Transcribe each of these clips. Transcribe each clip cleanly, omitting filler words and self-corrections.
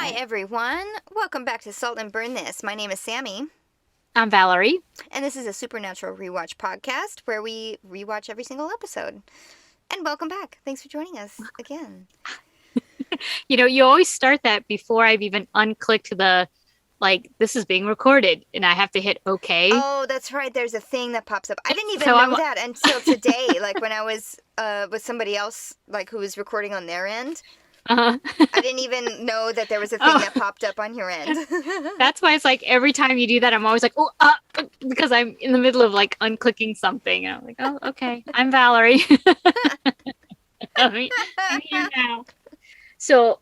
Hi, everyone. Welcome back to Salt and Burn This. My name is Sammy. I'm Valerie. And this is a supernatural rewatch podcast where we rewatch every single episode. And welcome back. Thanks for joining us again. You always start that before I've even unclicked this is being recorded, and I have to hit OK. Oh, that's right. There's a thing that pops up. I didn't even know that until today, when I was with somebody else, who was recording on their end. Uh-huh. I didn't even know that there was a thing that popped up on your end. That's why it's every time you do that, I'm always because I'm in the middle of unclicking something. And I'm like, oh, okay, I'm Valerie. I'm here now. So,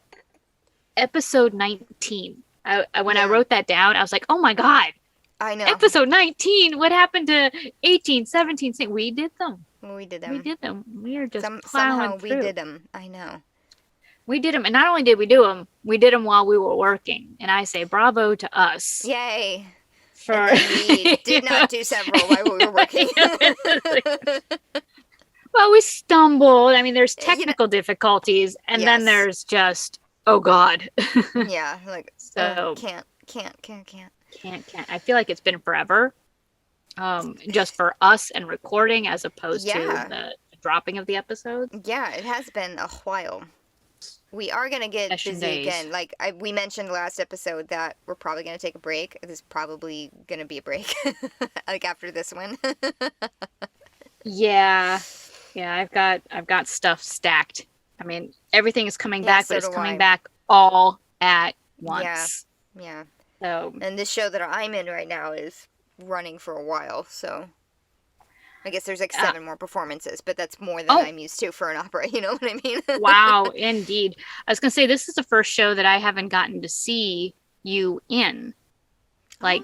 episode 19. When I wrote that down, I was like, oh my God. I know. Episode 19. What happened to 18, 17? We did them. We did them. We are just somehow through. We did them. I know. We did them, and not only did we do them while we were working. And I say bravo to us. Yay. We did not do several while we were working. Well, we stumbled. I mean, there's technical difficulties, and then there's just, oh God. Yeah, so can't. I feel like it's been forever, just for us and recording as opposed to the dropping of the episodes. Yeah, it has been a while. We are going to get busy again. We mentioned last episode that we're probably going to take a break. There's probably going to be a break, after this one. Yeah, I've got stuff stacked. I mean, everything is coming back, but it's coming back all at once. Yeah. So, and this show that I'm in right now is running for a while, so I guess there's 7 more performances, but that's more than I'm used to for an opera, you know what I mean? Wow, indeed. I was going to say, this is the first show that I haven't gotten to see you in. I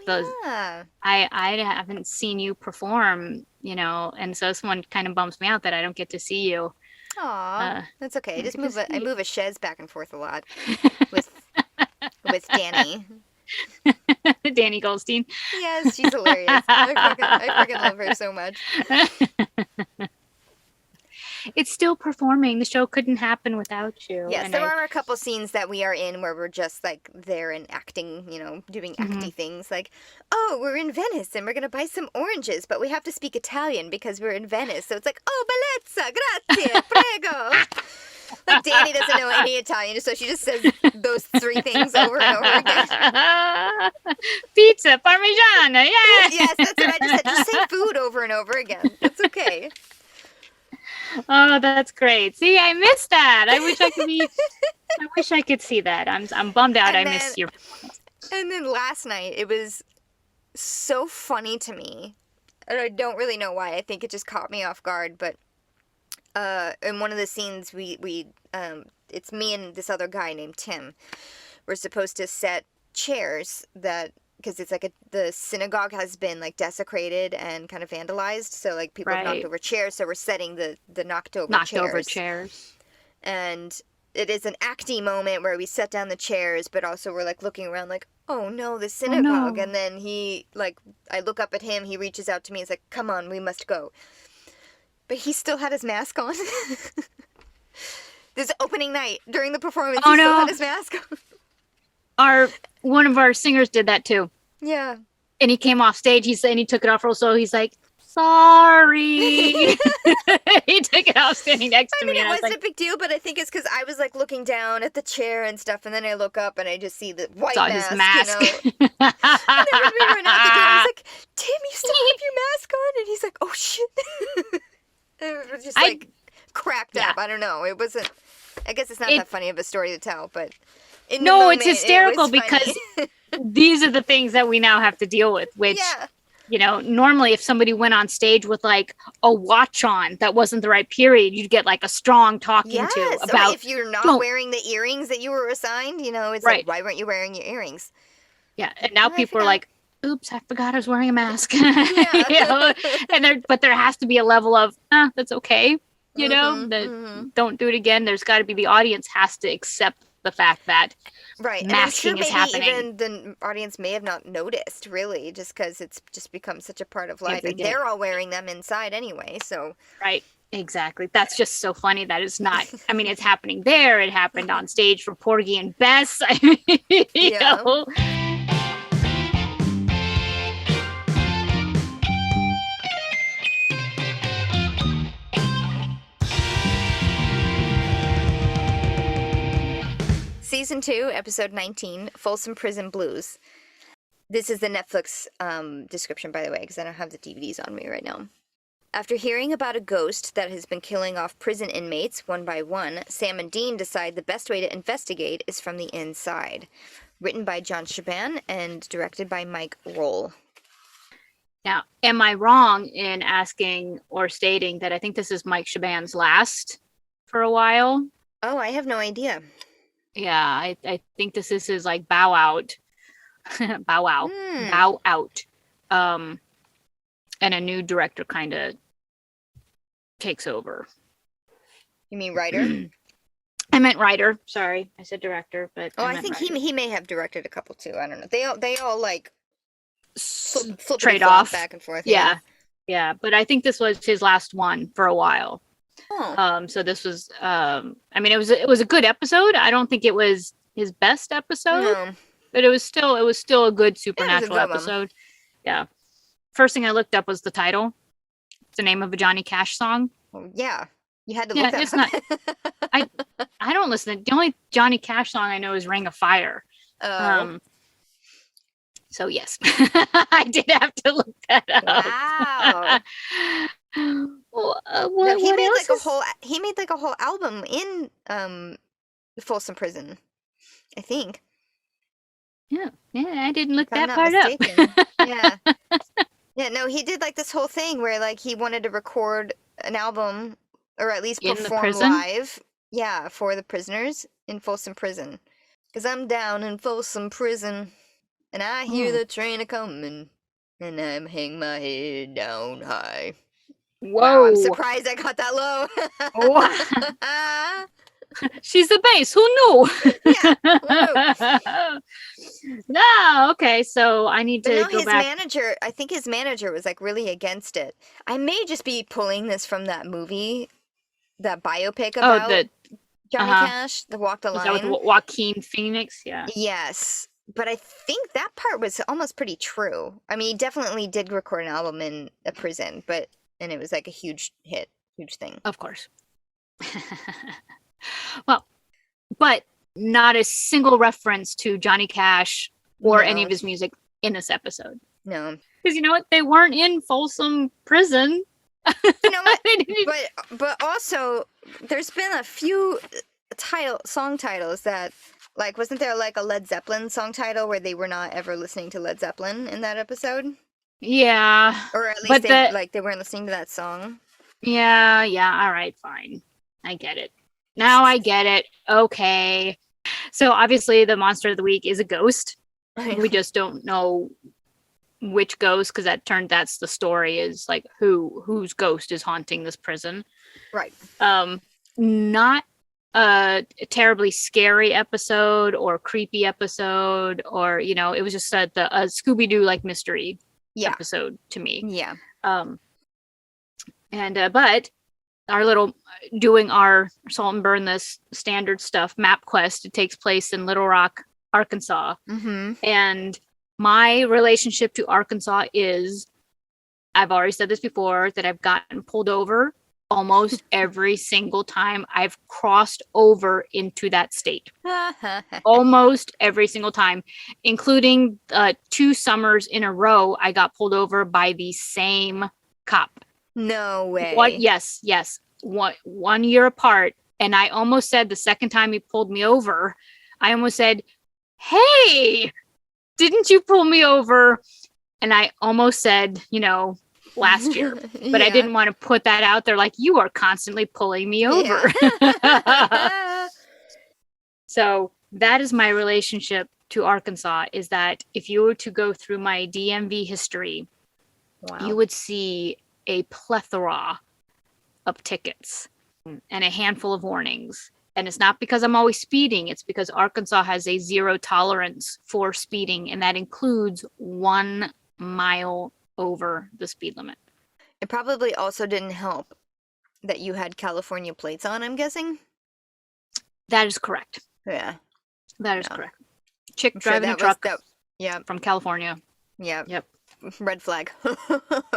haven't seen you perform, and so this one kind of bums me out that I don't get to see you. Aw, that's okay. I move a chaise back and forth a lot with Danny. Danny Goldstein. Yes, she's hilarious. I freaking love her so much. It's still performing. The show couldn't happen without you. Yes, there are a couple scenes that we are in where we're just there and acting, doing acty things. We're in Venice and we're going to buy some oranges, but we have to speak Italian because we're in Venice. So it's bellezza, grazie, prego. Danny doesn't know any Italian, so she just says those 3 things over and over again. Pizza, parmigiana, yeah. Yes, that's what I just said. Just say food over and over again. It's okay. Oh, that's great. See, I missed that. I wish I could see that. I'm bummed out. I missed your. And then last night, it was so funny to me, and I don't really know why. I think it just caught me off guard, but in one of the scenes, it's me and this other guy named Tim. We're supposed to set chairs because it's the synagogue has been desecrated and kind of vandalized, so people have knocked over chairs, so we're setting the knocked over chairs. And it is an acty moment where we set down the chairs, but also we're looking around oh no, the synagogue. And then he I look up at him, he reaches out to me, he's like, come on, we must go. But he still had his mask on. This opening night during the performance, he still had his mask on. One of our singers did that too. Yeah. And he came off stage, and he took it off also. He's like, sorry. He took it off standing next to me. It wasn't a big deal, but I think it's because I was looking down at the chair and stuff, and then I look up and I just see the white mask. His mask. And then when we ran out the door, I was like, Tim, you still have your mask on? And he's like, oh shit. It was just cracked up. I don't know. It wasn't. I guess it's not that funny of a story to tell, but it's hysterical because these are the things that we now have to deal with. Which, normally if somebody went on stage with a watch on that wasn't the right period, you'd get a strong talking to about. If you're not wearing the earrings that you were assigned, it's right. Why weren't you wearing your earrings? Yeah, and now people are like, oops, I forgot I was wearing a mask. But there has to be a level of, that's okay. Don't do it again. There's got to be, the audience has to accept the fact that masking is happening. Even the audience may have not noticed, really, just because it's just become such a part of life. And they're all wearing them inside anyway, so. Right. Exactly. That's just so funny that it's not. I mean, it's happening there. It happened on stage for Porgy and Bess. I mean, you Yeah. know. Season 2, episode 19, Folsom Prison Blues. This is the Netflix description, by the way, because I don't have the DVDs on me right now. After hearing about a ghost that has been killing off prison inmates one by one, Sam and Dean decide the best way to investigate is from the inside. Written by John Shaban and directed by Mike Roll. Now, am I wrong in asking or stating that I think this is Mike Shaban's last for a while? Oh, I have no idea. Yeah, I think this is his like bow out. bow out. And a new director kind of takes over. You mean writer? I meant writer. Sorry, I said director, but I think he may have directed a couple too. I don't know. They all like flip trade off back and forth. Yeah. But I think this was his last one for a while. Oh. So this was. I mean, it was a good episode. I don't think it was his best episode, No. but it was still a good supernatural good episode. one. Yeah. First thing I looked up was the title. It's the name of a Johnny Cash song. Well, yeah. You had to look that it's up. not. I don't listen. The only Johnny Cash song I know is "Ring of Fire." Oh. So yes, I did have to look that up. Wow. What he made else like a whole album in Folsom Prison, I think. Yeah, I didn't look If I'm that not part mistaken. up. Yeah. Yeah, no, he did like this whole thing where like he wanted to record an album or at least In the perform prison? live. Yeah, for the prisoners in Folsom Prison. 'Cause I'm down in Folsom Prison and I hear the train a coming and I'm hang my head down high. Whoa! Wow, I'm surprised I got that low. Wow. She's the bass. Who knew? Yeah. No, okay. So I need to go his back. manager, I think his manager was like really against it. I may just be pulling this from that movie, that biopic about Johnny Cash, The Walk the Was Line. that with Joaquin Phoenix? Yeah. Yes, but I think that part was almost pretty true. I mean, he definitely did record an album in a prison, and it was like a huge hit, huge thing. Of course. Well, but not a single reference to Johnny Cash or any of his music in this episode. No. Because you know what? They weren't in Folsom Prison. You know what? but also, there's been a few song titles that, like, wasn't there like a Led Zeppelin song title where they were not ever listening to Led Zeppelin in that episode? Yeah. Or at least they weren't listening to that song. Yeah, all right, fine. I get it. Now I get it. Okay. So obviously the monster of the week is a ghost. We just don't know which ghost, because that's the story, is like whose ghost is haunting this prison. Right. Not a terribly scary episode or creepy episode, or it was just a Scooby-Doo like mystery episode to me. Yeah. But our little doing our Salt and Burn This standard stuff map quest, it takes place in Little Rock, Arkansas. Mm-hmm. And my relationship to Arkansas is, I've already said this before, that I've gotten pulled over almost every single time I've crossed over into that state. Almost every single time, including 2 summers in a row, I got pulled over by the same cop. No way. What? Yes. 1 year apart. And I almost said, the second time he pulled me over, I almost said, "Hey, didn't you pull me over?" And I almost said, last year, but I didn't want to put that out there. Like, you are constantly pulling me over. Yeah. So that is my relationship to Arkansas, is that if you were to go through my DMV history, you would see a plethora of tickets and a handful of warnings. And it's not because I'm always speeding. It's because Arkansas has a 0 tolerance for speeding, and that includes 1 mile over the speed limit. It probably also didn't help that you had California plates on, I'm guessing? That is correct. Yeah. That is Yeah. correct. Chick I'm sure driving a that was truck that. Yeah. from California. Yeah. Yep. Red flag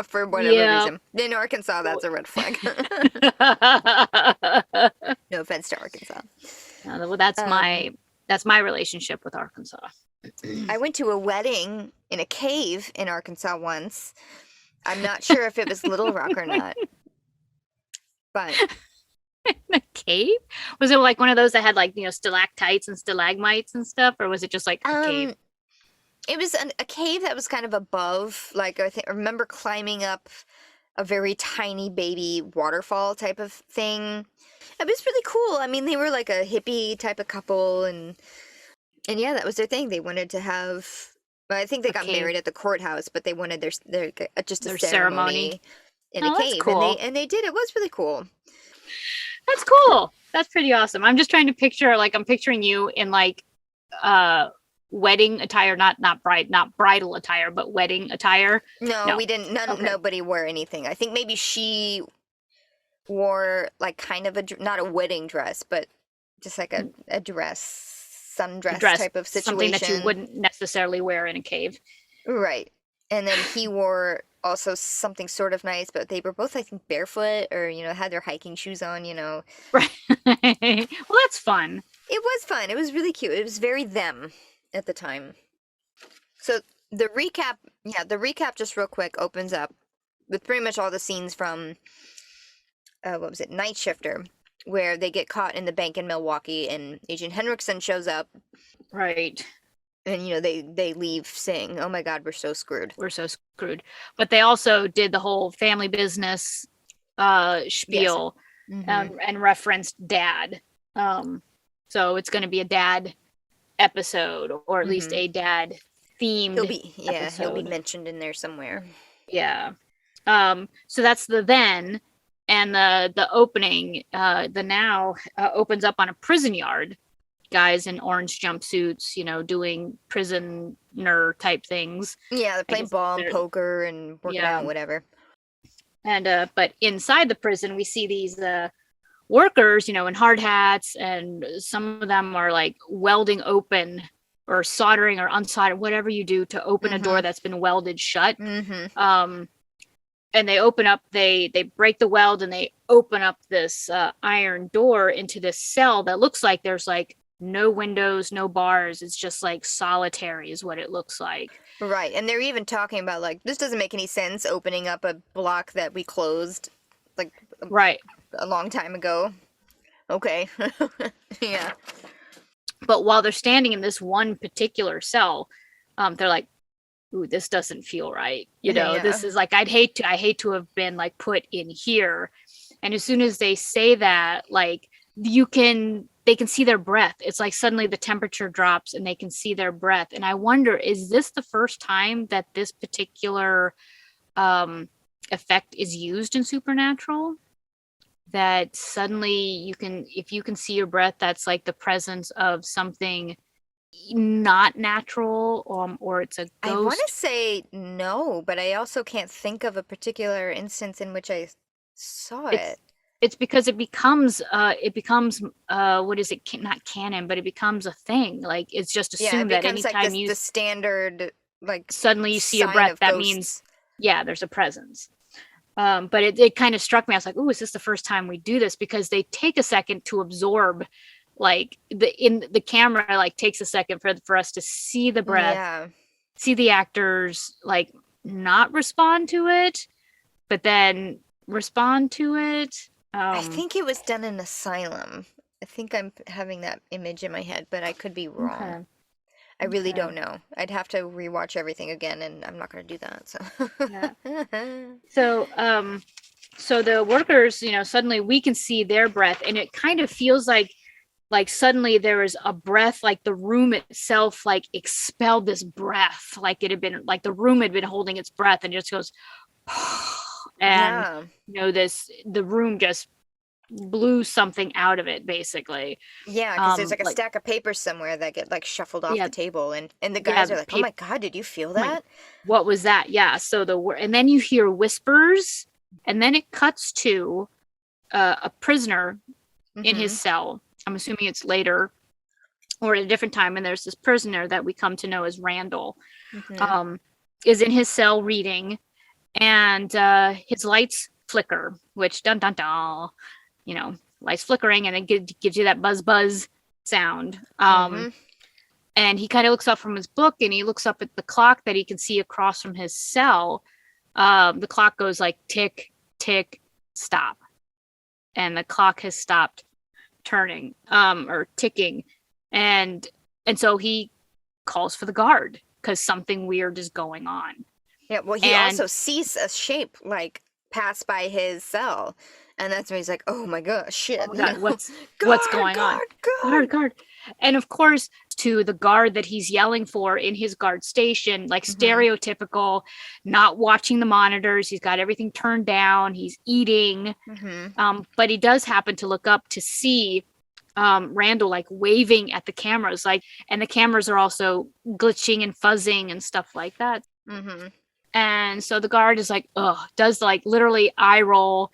for whatever Yep. reason. In Arkansas, that's a red flag. No offense to Arkansas. Well, that's Um, my relationship with Arkansas. I went to a wedding in a cave in Arkansas once. I'm not sure if it was Little Rock or not, but A cave? Was it like one of those that had like, stalactites and stalagmites and stuff, or was it just like a cave? it was a cave that was kind of above. Like I remember climbing up a very tiny baby waterfall type of thing. It was really cool. I mean, they were like a hippie type of couple, and yeah, that was their thing. They wanted to have. Well, I think they A got cave. married at the courthouse, but they wanted their just a Their ceremony in a Oh, that's cave, and cool. they did. It was really cool. That's cool. That's pretty awesome. I'm just trying to picture, like, I'm picturing you in like wedding attire, not bridal attire, but wedding attire. No, No. we didn't. Okay. Nobody wore anything. I think maybe she wore like kind of not a wedding dress, but just like a dress, sundress type of Something that you situation. wouldn't necessarily wear in a cave. Right. And then he wore also something sort of nice, but they were both, I think, barefoot or, had their hiking shoes on, Right. Well, that's fun. It was fun. It was really cute. It was very them at the time. So the recap just real quick opens up with pretty much all the scenes from, what was it, Night Shifter, where they get caught in the bank in Milwaukee and Agent Henriksen shows up. Right. And, they leave saying, oh my God, we're so screwed. We're so screwed. But they also did the whole family business spiel. Yes. Mm-hmm. And referenced dad. So it's going to be a dad episode, or at least a dad themed episode. He'll be mentioned in there somewhere. Yeah. So that's the then, and the opening, the now opens up on a prison yard. Guys in orange jumpsuits, doing prisoner type things. Yeah, they're playing ball and poker and working out, whatever. And but inside the prison, we see these workers, in hard hats, and some of them are like welding open or soldering or unsoldering, whatever you do to open a door that's been welded shut. And they open up, they break the weld, and they open up this iron door into this cell that looks like there's like no windows, no bars. It's just like solitary is what it looks like. Right. And they're even talking about like, this doesn't make any sense, opening up a block that we closed like a long time ago. Okay. Yeah. But while they're standing in this one particular cell, they're like, ooh, this doesn't feel right. This is like, I hate to have been like put in here. And as soon as they say that, like, they can see their breath. It's like suddenly the temperature drops and they can see their breath. And I wonder, is this the first time that this particular effect is used in Supernatural? That suddenly if you can see your breath, that's like the presence of something not natural, or it's a ghost. I want to say no, but I also can't think of a particular instance in which I saw it. It's because it becomes what is it? Not canon, but it becomes a thing. Like, it's just assumed that anytime like you the standard, like, suddenly you see a breath, that means there's a presence. But it kind of struck me. I was like, "Ooh, is this the first time we do this?" Because they take a second to absorb, like the camera like takes a second for us to see the breath, see the actors like not respond to it, but then respond to it. I think it was done in Asylum. I think I'm having that image in my head, but I could be wrong. Okay. I really don't know. I'd have to rewatch everything again, and I'm not going to do that. So, so the workers, suddenly we can see their breath, and it kind of feels like suddenly there was a breath, like the room itself, like expelled this breath, like it had been, like the room had been holding its breath, and just goes, and the room just blew something out of it, basically. Yeah, because there's like a stack of papers somewhere that get like shuffled off the table, and the guys are like, "Oh my God, did you feel that? What was that?" Yeah. So and then you hear whispers, and then it cuts to a prisoner in his Mm-hmm. cell. I'm assuming it's later or at a different time. And there's this prisoner that we come to know as Randall, Mm-hmm. um, is in his cell reading, and his lights flicker, which dun dun dun, lights flickering, and it gives you that buzz buzz sound. Mm-hmm. And he kind of looks up from his book, and he looks up at the clock that he can see across from his cell. The clock goes like tick, tick, stop. And the clock has stopped turning, or ticking. And so he calls for the guard because something weird is going on. Yeah, well, he And also sees a shape like pass by his cell, and that's when he's like, "Oh my gosh, shit!" oh my God, what's guard, going on? guard. Guard. And of course, to the guard that he's yelling for in his guard station, like Mm-hmm. stereotypical, not watching the monitors. He's got everything turned down. He's eating. Mm-hmm. But he does happen to look up to see Randall like waving at the cameras, like, and the cameras are also glitching and fuzzing and stuff like that. Mm-hmm. And so the guard is like, ugh, does like literally eye roll,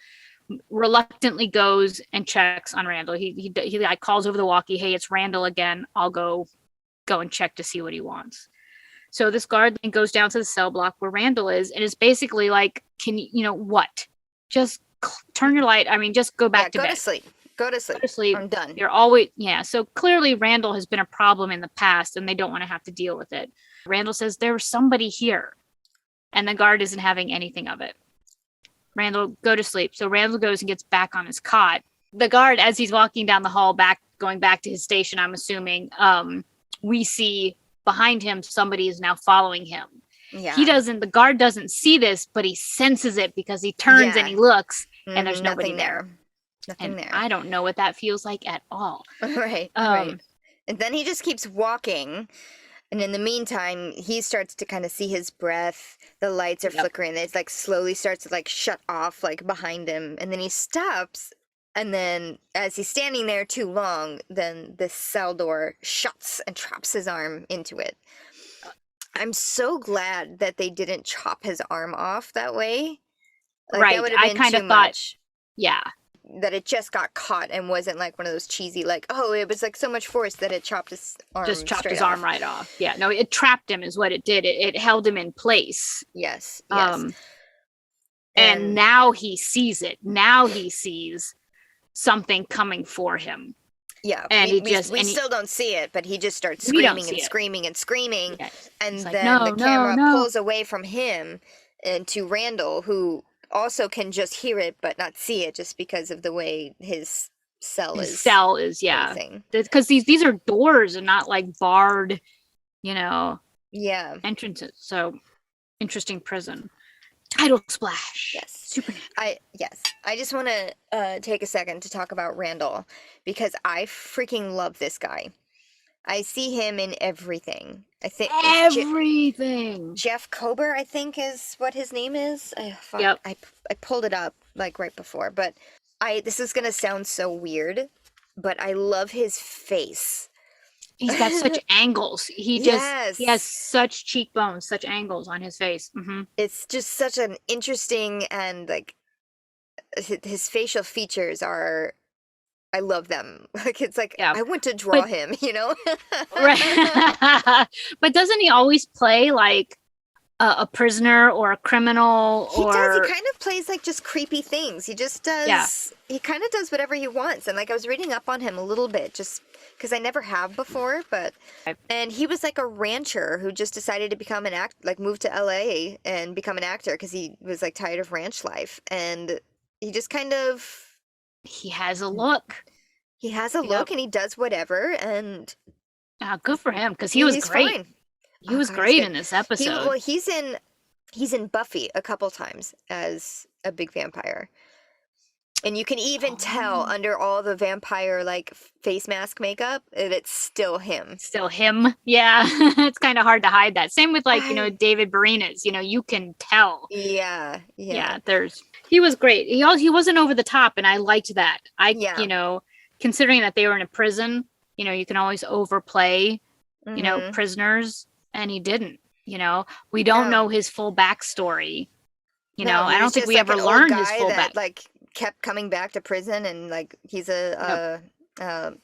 reluctantly goes and checks on Randall. He like calls over the walkie, hey, it's Randall again. I'll go and check to see what he wants. So this guard then goes down to the cell block where Randall is, and is basically like, can you what? Just turn your light. I mean, just go back to bed. Go to sleep. Go to sleep. Go to sleep. I'm done. You're always, yeah. So clearly Randall has been a problem in the past, and they don't want to have to deal with it. Randall says there was somebody here, and the guard isn't having anything of it. Randall, go to sleep. So Randall goes and gets back on his cot. The guard, as he's walking down the hall going back to his station, I'm assuming, we see behind him somebody is now following him. Yeah. The guard doesn't see this, but he senses it because he turns and he looks, and there's nobody there. Nothing there. I don't know what that feels like at all. Right. And then he just keeps walking. And in the meantime, he starts to kind of see his breath. The lights are flickering. It's like slowly starts to like shut off like behind him. And then he stops. And then as he's standing there too long, then the cell door shuts and traps his arm into it. I'm so glad that they didn't chop his arm off that way. Like, right. That would have been I kind of thought, much. Yeah. That it just got caught and wasn't like one of those cheesy, like, oh, it was like so much force that it chopped his arm. Just chopped his arm right off. Yeah, no, it trapped him is what it did. It held him in place. Yes. And now he sees it. Now he sees something coming for him. Yeah, and we still don't see it, but he just starts screaming and screaming and screaming. Yes. And then the camera pulls away from him and to Randall, who also can just hear it but not see it just because of the way his cell is yeah, because these are doors and not like barred entrances. So interesting prison. Title splash. Yes. Supernatural. I just want to take a second to talk about Randall because I freaking love this guy. I see him in everything. I think everything. Jeff Kober, I think, is what his name is. Yep. I pulled it up like right before, but this is gonna sound so weird, but I love his face. He's got such angles. He has such cheekbones, such angles on his face. Mm-hmm. It's just such an interesting and like his facial features are. I love them. Like it's like I want to draw him, Right. But doesn't he always play like a prisoner or a criminal? He does. He kind of plays like just creepy things. He just does. Yeah. He kind of does whatever he wants. And like I was reading up on him a little bit, just because I never have before. And he was like a rancher who just decided to become an actor, like move to LA and become an actor because he was like tired of ranch life. And he just kind of. He has a look. He has a look and he does whatever. And good for him because he was great. Fine. He was great in this episode. He's in Buffy a couple times as a big vampire. And you can even tell under all the vampire like face mask makeup that it's still him. Still him. Yeah. It's kind of hard to hide that. Same with like, David Barina's, you can tell. Yeah. He was great. He wasn't over the top and I liked that. Considering that they were in a prison, you can always overplay, prisoners, and he didn't. We don't know his full backstory. I don't think we ever learned his full back. Like kept coming back to prison, and like he's a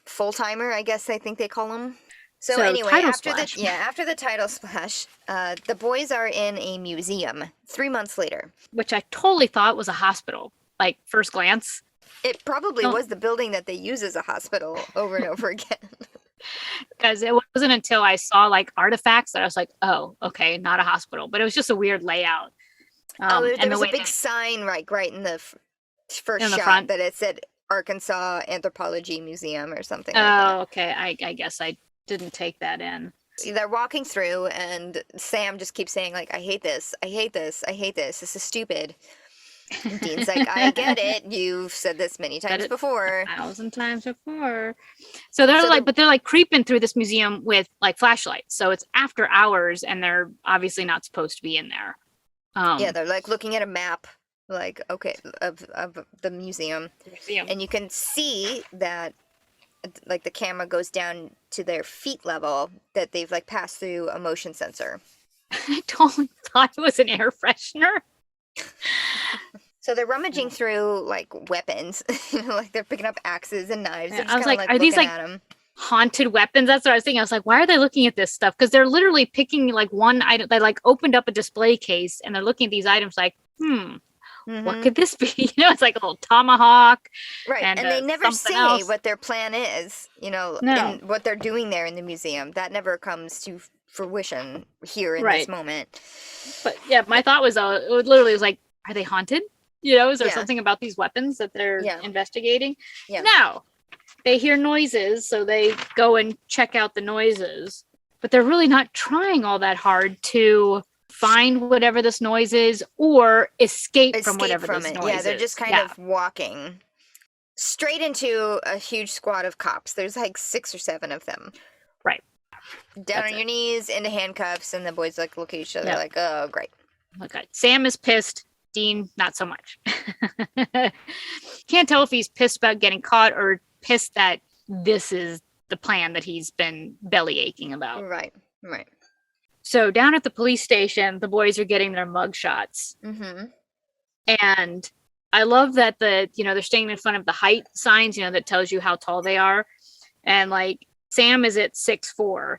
full-timer, I guess I think they call him. So anyway, title after splash. after the title splash, the boys are in a museum 3 months later. Which I totally thought was a hospital, like first glance. It probably was the building that they use as a hospital over and over again. Because it wasn't until I saw like artifacts that I was like, oh, okay, not a hospital. But it was just a weird layout. There was a big sign right in the first shot front that it said Arkansas Anthropology Museum or something like that. Oh, okay. I guess I didn't take that in. They're walking through, and Sam just keeps saying, like, I hate this, I hate this, I hate this, this is stupid. And Dean's like, I get it, you've said this many times before. 1,000 times before. So they're like creeping through this museum with like flashlights. So it's after hours, and they're obviously not supposed to be in there. Yeah, they're like looking at a map, like, okay, of the museum. And you can see that like the camera goes down to their feet level, that they've like passed through a motion sensor. I totally thought it was an air freshener. So they're rummaging through like weapons, like they're picking up axes and knives. Yeah, I was like, are these like haunted weapons? That's what I was thinking. I was like, why are they looking at this stuff? Because they're literally picking like one item. They like opened up a display case and they're looking at these items like, what could this be? It's like a little tomahawk. Right. And they never say what their plan is, and what they're doing there in the museum. That never comes to fruition here in this moment. But yeah, my thought was, it literally was like, are they haunted? Is there something about these weapons that they're investigating? Yeah. No. They hear noises, so they go and check out the noises. But they're really not trying all that hard to find whatever this noise is or escape from whatever this noise is. Yeah, they're just kind of walking straight into a huge squad of cops. There's like 6 or 7 of them. Right. Down on your knees, into handcuffs, and the boys like look at each other like, oh, great. Okay. Sam is pissed. Dean, not so much. Can't tell if he's pissed about getting caught or pissed that this is the plan that he's been belly aching about. Right. So down at the police station, the boys are getting their mug shots. And I love that they're staying in front of the height signs, that tells you how tall they are. And like Sam is at 6'4",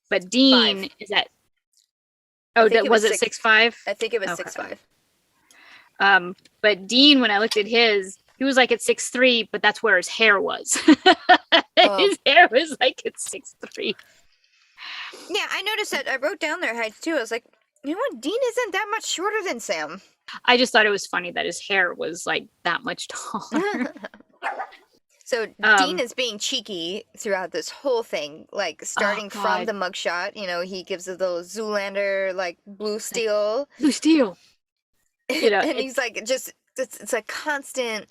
but Dean is at, was it 6'5"? I think it was 6'5". But Dean, when I looked at his, he was like at 6'3", but that's where his hair was. His hair was like at 6'3". Yeah, I noticed that. I wrote down their heights too. I was like, you know what? Dean isn't that much shorter than Sam. I just thought it was funny that his hair was like that much taller. So Dean is being cheeky throughout this whole thing, like starting from the mugshot. He gives a little Zoolander, like blue steel. Blue steel. And he's like, it's like constant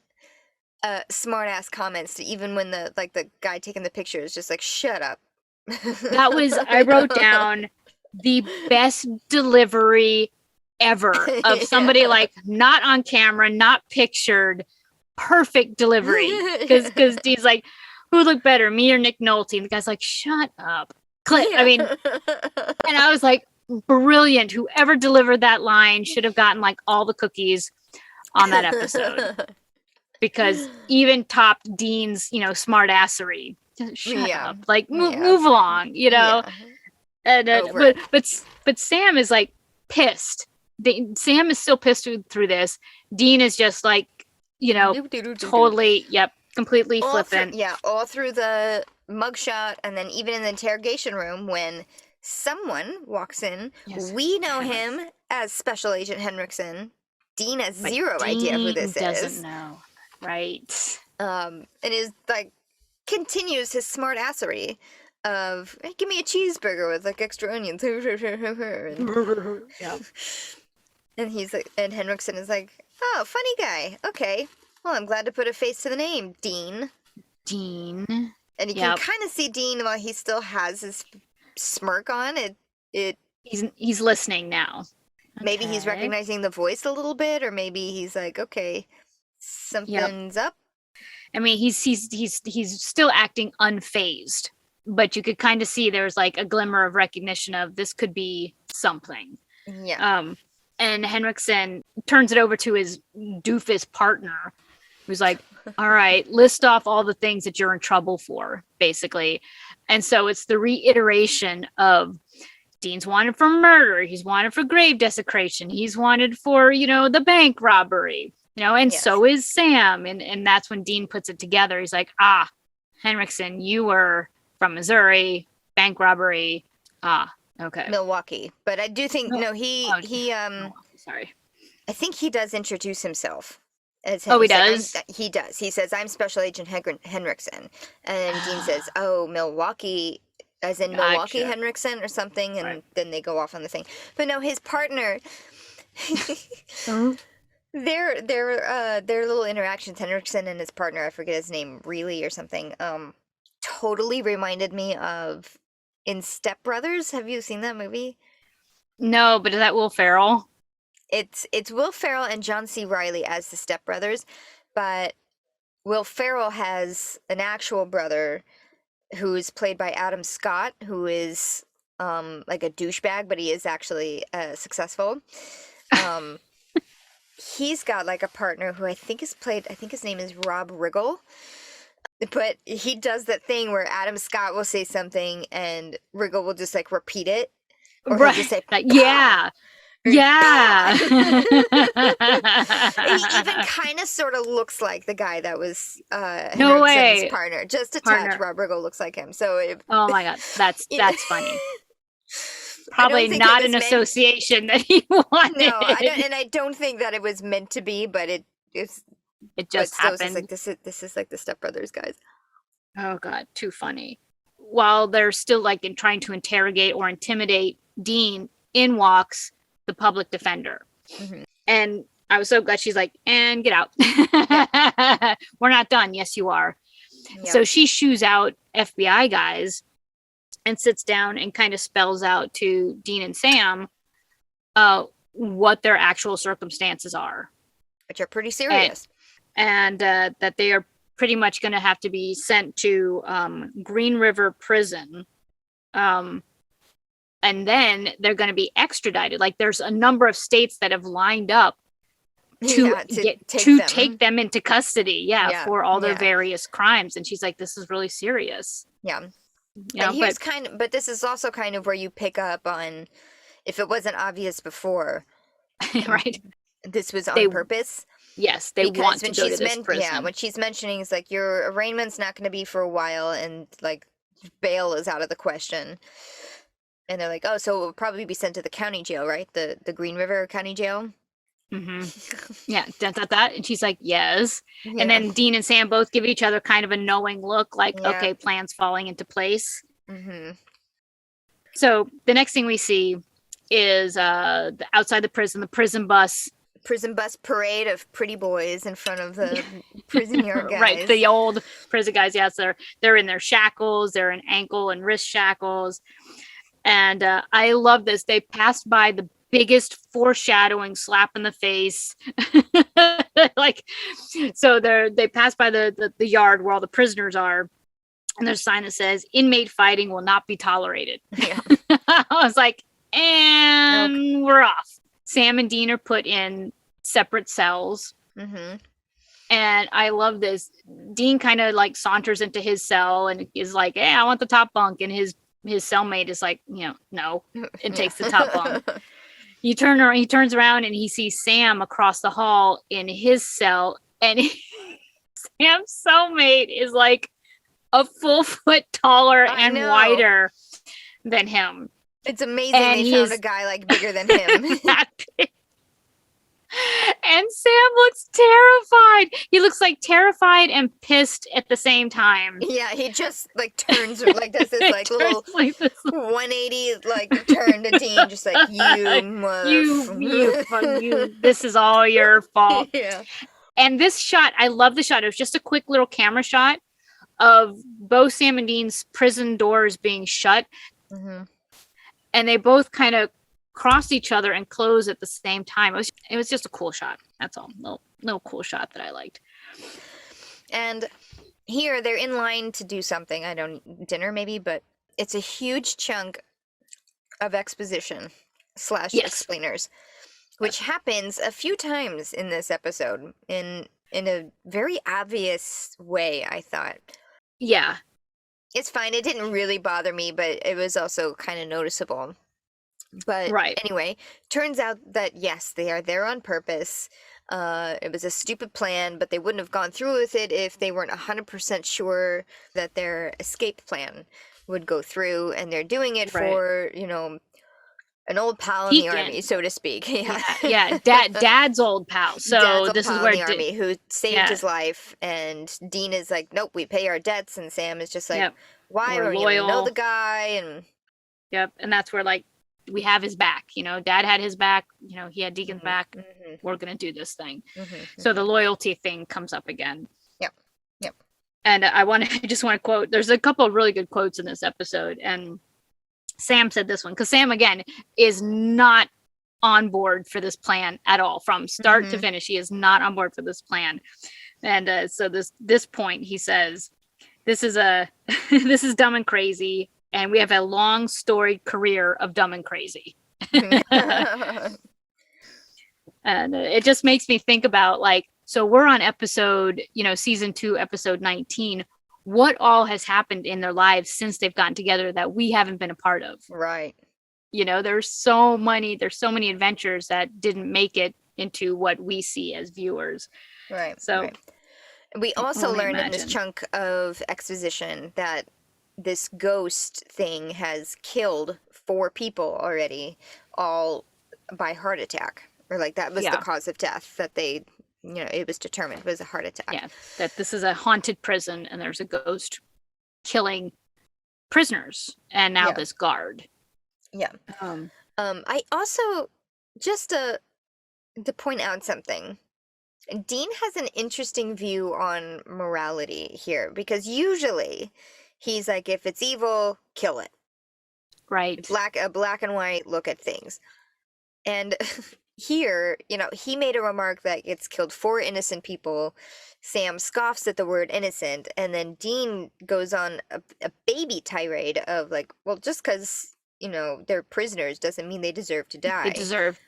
smart ass comments to even when the guy taking the picture is just like, shut up. That was, I wrote down the best delivery ever of somebody like not on camera, not pictured, perfect delivery. Because Dean's like, who would look better, me or Nick Nolte? And the guy's like, shut up. I mean, and I was like, brilliant. Whoever delivered that line should have gotten like all the cookies on that episode. Because even topped Dean's, smart assery. Shut up. Like, move along, And but Sam is like pissed. Sam is still pissed through this. Dean is just like, totally, completely flippant. All through the mugshot, and then even in the interrogation room when someone walks in. Yes. We know him as Special Agent Henriksen. Dean has zero idea who this is. Doesn't know. Right. And is like continues his smart assery of, hey, give me a cheeseburger with like extra onions. And he's like, and Henriksen is like, oh, funny guy. Okay. Well, I'm glad to put a face to the name, Dean. And you can kind of see Dean while he still has his smirk on. He's listening now. Maybe he's recognizing the voice a little bit, or maybe he's like, okay, something's up. I mean, he's still acting unfazed, but you could kind of see there's like a glimmer of recognition of this could be something. Yeah. And Henriksen turns it over to his doofus partner, was like, all right, list off all the things that you're in trouble for, basically. And so it's the reiteration of Dean's wanted for murder. He's wanted for grave desecration. He's wanted for, the bank robbery, and Yes. so is Sam. And that's when Dean puts it together. He's like, Henriksen, you were from Missouri, bank robbery. Okay. Milwaukee. But I do think, sorry. I think he does introduce himself as him. Oh, he does? He does. He says, I'm Special Agent Henriksen. And Dean says, oh, Milwaukee, as in Milwaukee Henriksen or something. And then they go off on the thing. But no, his partner, their little interactions, Henriksen and his partner, I forget his name, Reilly or something, totally reminded me of in Step Brothers. Have you seen that movie? No, but is that Will Ferrell? It's Will Ferrell and John C. Reilly as the Step Brothers, but Will Ferrell has an actual brother who's played by Adam Scott, who is like a douchebag, but he is actually successful. He's got like a partner who I think his name is Rob Riggle. But he does that thing where Adam Scott will say something and Riggle will just like repeat it. Or he'll just say, like, yeah. Yeah. He even kind of sort of looks like the guy that was no way. partner. Just a touch, Rob Riggle looks like him. So oh my god, that's funny. Probably not an association that he wanted. No, I don't think that it was meant to be, but it just happened. Like, this is like the Step Brothers guys. Oh god, too funny. While they're still like trying to interrogate or intimidate Dean, in walks the public defender. Mm-hmm. And I was so glad she's like, and get out. Yeah. We're not done. Yes, you are. Yeah. So she shoos out FBI guys and sits down and kind of spells out to Dean and Sam what their actual circumstances are. Which are pretty serious. And that they are pretty much going to have to be sent to Green River Prison. And then they're going to be extradited. Like there's a number of states that have lined up to take them into custody. Yeah, for all their various crimes. And she's like, this is really serious. Yeah. And here's but this is also kind of where you pick up on, if it wasn't obvious before, right? This was on purpose. Yes, they want to go to this prison. Yeah, when she's mentioning, it's like your arraignment's not going to be for a while, and like bail is out of the question. And they're like, oh, so it will probably be sent to the county jail, right? The Green River County Jail. Mm-hmm. Yeah, that. And she's like, yes. Yeah. And then Dean and Sam both give each other kind of a knowing look, like, okay, plans falling into place. Mm-hmm. So the next thing we see is outside the prison bus. Prison bus parade of pretty boys in front of the prison yard guys. Right, the old prison guys. Yes, they're in their shackles. They're in ankle and wrist shackles. And I love this. They passed by the biggest foreshadowing slap in the face. Like, so they passed by the yard where all the prisoners are. And there's a sign that says, inmate fighting will not be tolerated. Yeah. I was like, and we're off. Sam and Dean are put in separate cells. Mm-hmm. And I love this. Dean kind of like saunters into his cell and is like, hey, I want the top bunk. And his cellmate is like, no, and takes the top bunk. He turns around and he sees Sam across the hall in his cell. And Sam's cellmate is like a full foot taller and wider than him. It's amazing they found a guy like bigger than him. And Sam looks terrified. He looks like terrified and pissed at the same time. Yeah, he just like turns like does this like little like this 180 like turn to Dean, just like you. This is all your fault. Yeah. And this shot, I love the shot. It was just a quick little camera shot of both Sam and Dean's prison doors being shut. Mm-hmm. And they both kind of crossed each other and closed at the same time. It was just a cool shot. That's all. No cool shot that I liked. And here they're in line to do something. Dinner maybe, but it's a huge chunk of exposition / explainers, which happens a few times in this episode. In in a very obvious way, I thought. Yeah. It's fine. It didn't really bother me, but it was also kind of noticeable. But Right. anyway, turns out that yes, they are there on purpose. It was a stupid plan, but they wouldn't have gone through with it if they weren't 100% sure that their escape plan would go through, and they're doing it Right. for, an old pal in the army, Deacon. so to speak. Yeah. Yeah. Dad's old pal. So Dad's old this is pal where in the army who saved yeah. his life, and Dean is like, nope, we pay our debts, and Sam is just like, Yep. why? We're We know loyal. the guy, and Yep. And that's where like we have his back. Dad had his back. He had Deacon's back. We're gonna do this thing. So the loyalty thing comes up again. Yep. Yep. And I just want to quote. There's a couple of really good quotes in this episode, and Sam said this one because Sam again is not on board for this plan at all from start to finish. He is not on board for this plan, and so this point he says, "This is this is dumb and crazy, and we have a long storied career of dumb and crazy." And it just makes me think about so we're on episode, season 2, episode 19. What all has happened in their lives since they've gotten together that we haven't been a part of? Right. There's so many adventures that didn't make it into what we see as viewers. Right. So right. We also learned in this chunk of exposition that this ghost thing has killed 4 people already, all by heart attack. Or that was the cause of death, that they, it was determined was a heart attack. Yeah, that this is a haunted prison and there's a ghost killing prisoners, and now this guard. Yeah. I also, just to point out something, Dean has an interesting view on morality here, because usually he's like, if it's evil, kill it. Right. A black and white look at things. And here, he made a remark that it's killed 4 innocent people. Sam scoffs at the word innocent, and then Dean goes on a baby tirade of well, just because, they're prisoners doesn't mean they deserve to die. They deserve.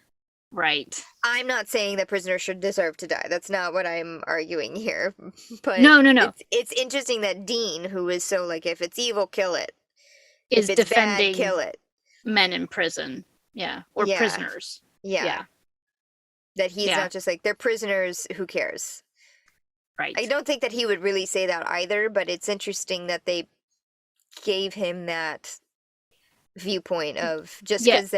Right. I'm not saying that prisoners should deserve to die. That's not what I'm arguing here. But no. It's interesting that Dean, who is so if it's evil, kill it. Is if it's defending bad, kill it. Men in prison. Yeah. Or prisoners. Yeah. That he's not just they're prisoners, who cares? Right. I don't think that he would really say that either, but it's interesting that they gave him that viewpoint of just because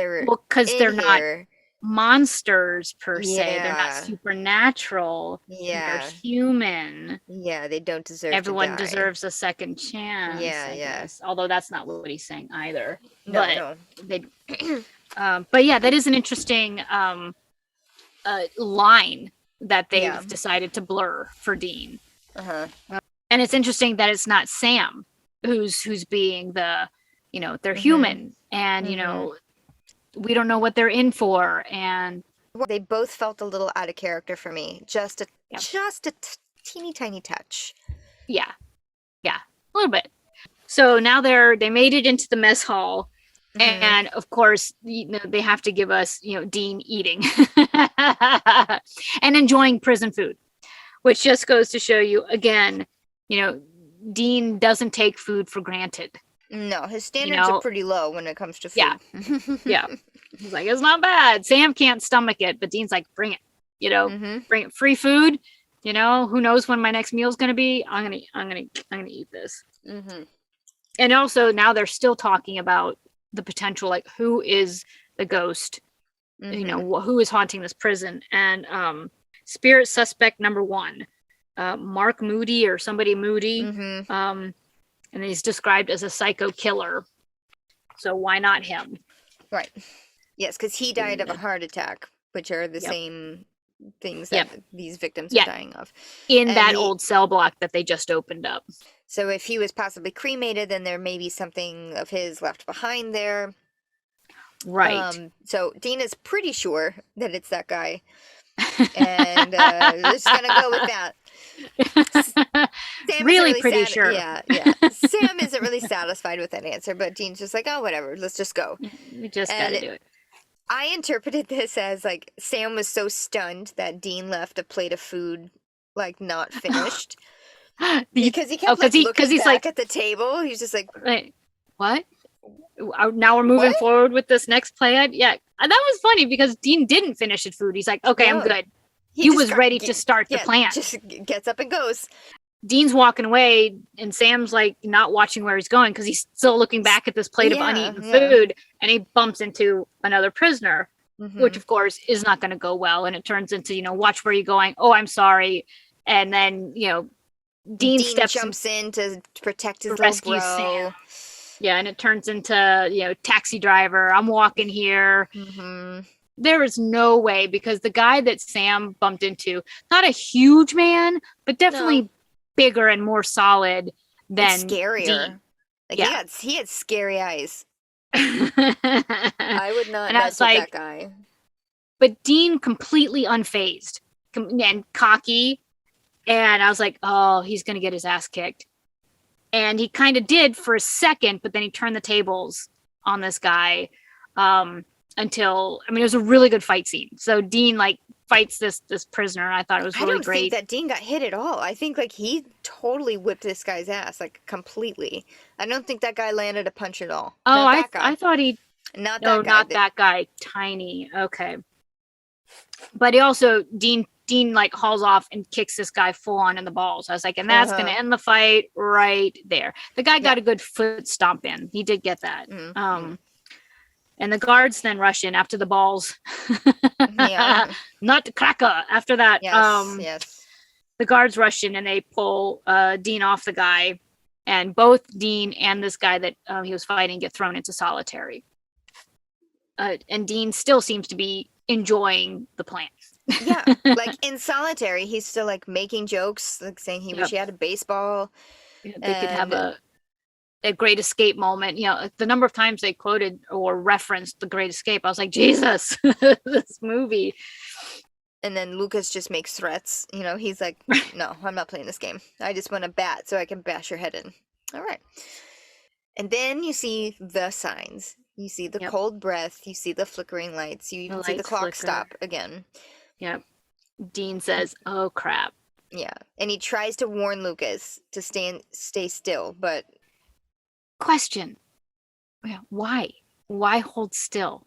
they're not monsters per se. They're not supernatural. Yeah. They're human. Yeah, they don't deserve Everyone to die. deserves a second chance. I guess. Although that's not what he's saying either. No. They but yeah, that is an interesting line that they've decided to blur for Dean. And it's interesting that it's not Sam who's being the, they're human, and we don't know what they're in for, and they both felt a little out of character for me. Just a teeny tiny touch. Yeah, a little bit. So now they made it into the mess hall. And of course, they have to give us, Dean eating and enjoying prison food, which just goes to show you again, Dean doesn't take food for granted. No, his standards are pretty low when it comes to food. Yeah. He's like, it's not bad. Sam can't stomach it, but Dean's like, bring it, bring it. Free food. Who knows when my next meal is going to be? I'm going to eat this. And also now they're still talking about the potential, who is the ghost, who is haunting this prison, and spirit suspect number 1, Mark Moody or somebody Moody, and he's described as a psycho killer, so why not him? Right. Yes, because he died of a heart attack, which are the same things that these victims are dying of in that old cell block that they just opened up. So if he was possibly cremated, then there may be something of his left behind there. Right. So Dean is pretty sure that it's that guy. And we're just going to go with that. Sam really pretty sure. Yeah. Sam isn't really satisfied with that answer, but Dean's just like, oh, whatever, let's just go. We just got to do it. I interpreted this as Sam was so stunned that Dean left a plate of food like not finished. The- Because he kept looking he's back at the table. He's just like, like, what? Now we're moving What? forward with this next play. Yeah, and that was funny because Dean didn't finish his food. He's like, okay, I'm No. good. He He just was ready to start the plan. Just gets up and goes. Dean's walking away, and Sam's like not watching where he's going because he's still looking back at this plate of uneaten food, and he bumps into another prisoner, which of course is not going to go well, and it turns into, watch where you're going. Oh, I'm sorry, and then Dean jumps in to protect his little rescue bro. Sam. Yeah, and it turns into taxi driver. I'm walking here. There is no way, because the guy that Sam bumped into, not a huge man, but definitely bigger and more solid than scarier. Dean. Like he had scary eyes. I would not mess with that guy. But Dean completely unfazed and cocky, and I was like, oh, he's gonna get his ass kicked. And he kind of did for a second, but then he turned the tables on this guy until, it was a really good fight scene. So Dean fights this prisoner, and I thought it was really great. I don't think that Dean got hit at all. I think he totally whipped this guy's ass completely. I don't think that guy landed a punch at all. Oh, I thought he. Not that no, guy. Not that guy. Tiny. Okay. But he also Dean hauls off and kicks this guy full on in the balls. I was like, and that's going to end the fight right there. The guy got a good foot stomp in. He did get that. And the guards then rush in after the balls. Nutcracker. After that, yes. The guards rush in and they pull Dean off the guy, and both Dean and this guy that he was fighting get thrown into solitary. And Dean still seems to be enjoying the plan. Yeah, in solitary, he's still making jokes, saying he wish he had a baseball. They could have a great escape moment. The number of times they quoted or referenced the Great Escape, I was like, Jesus, this movie. And then Lucas just makes threats. He's like, no, I'm not playing this game. I just want a bat so I can bash your head in. All right. And then you see the signs. You see the cold breath. You see the flickering lights. You even see the clock stop again. Yep. Dean says, oh, crap. Yeah. And he tries to warn Lucas to stay still, but... Question. Why? Why hold still?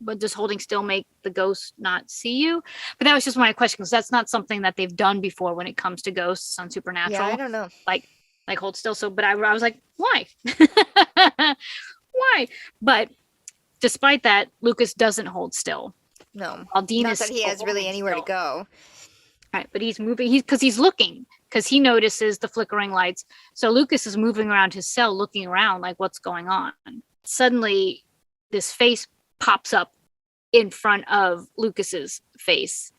But does holding still make the ghost not see you? But that was just my question, because that's not something that they've done before when it comes to ghosts on Supernatural. Yeah, I don't know. Like hold still. So, but I was like, why? Why? But despite that, Lucas doesn't hold still. No. While Dean not that he has really anywhere to go. All right, but he's moving. He's looking, because he notices the flickering lights. So Lucas is moving around his cell, looking around like, what's going on? Suddenly, this face pops up in front of Lucas's face.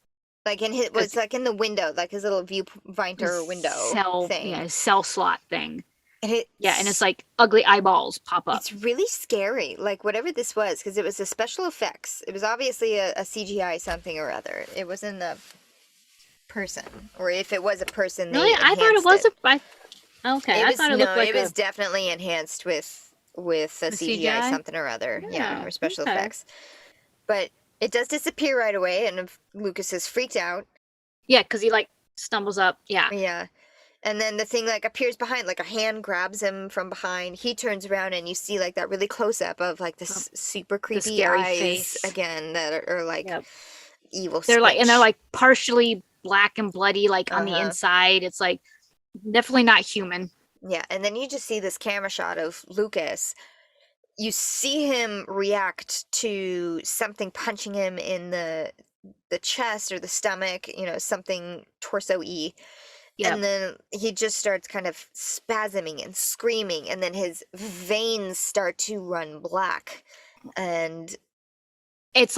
In his, in the window, his little viewfinder window thing. Yeah, his cell slot thing. And and it's ugly eyeballs pop up. It's really scary, whatever this was, because it was the special effects. It was obviously a CGI something or other. It wasn't a person, or if it was a person, really, I thought it was okay. I thought it looked like it was definitely enhanced with a CGI something or other, or special effects. But it does disappear right away, and Lucas is freaked out. Yeah, because he stumbles up. Yeah. Yeah. And then the thing appears behind, a hand grabs him from behind. He turns around and you see that really close up of this super creepy eyes face again that are evil. They're they're partially black and bloody on the inside. It's definitely not human. Yeah, and then you just see this camera shot of Lucas. You see him react to something punching him in the chest or the stomach, something torso-y. Yep. And then he just starts kind of spasming and screaming, and then his veins start to run black. And it's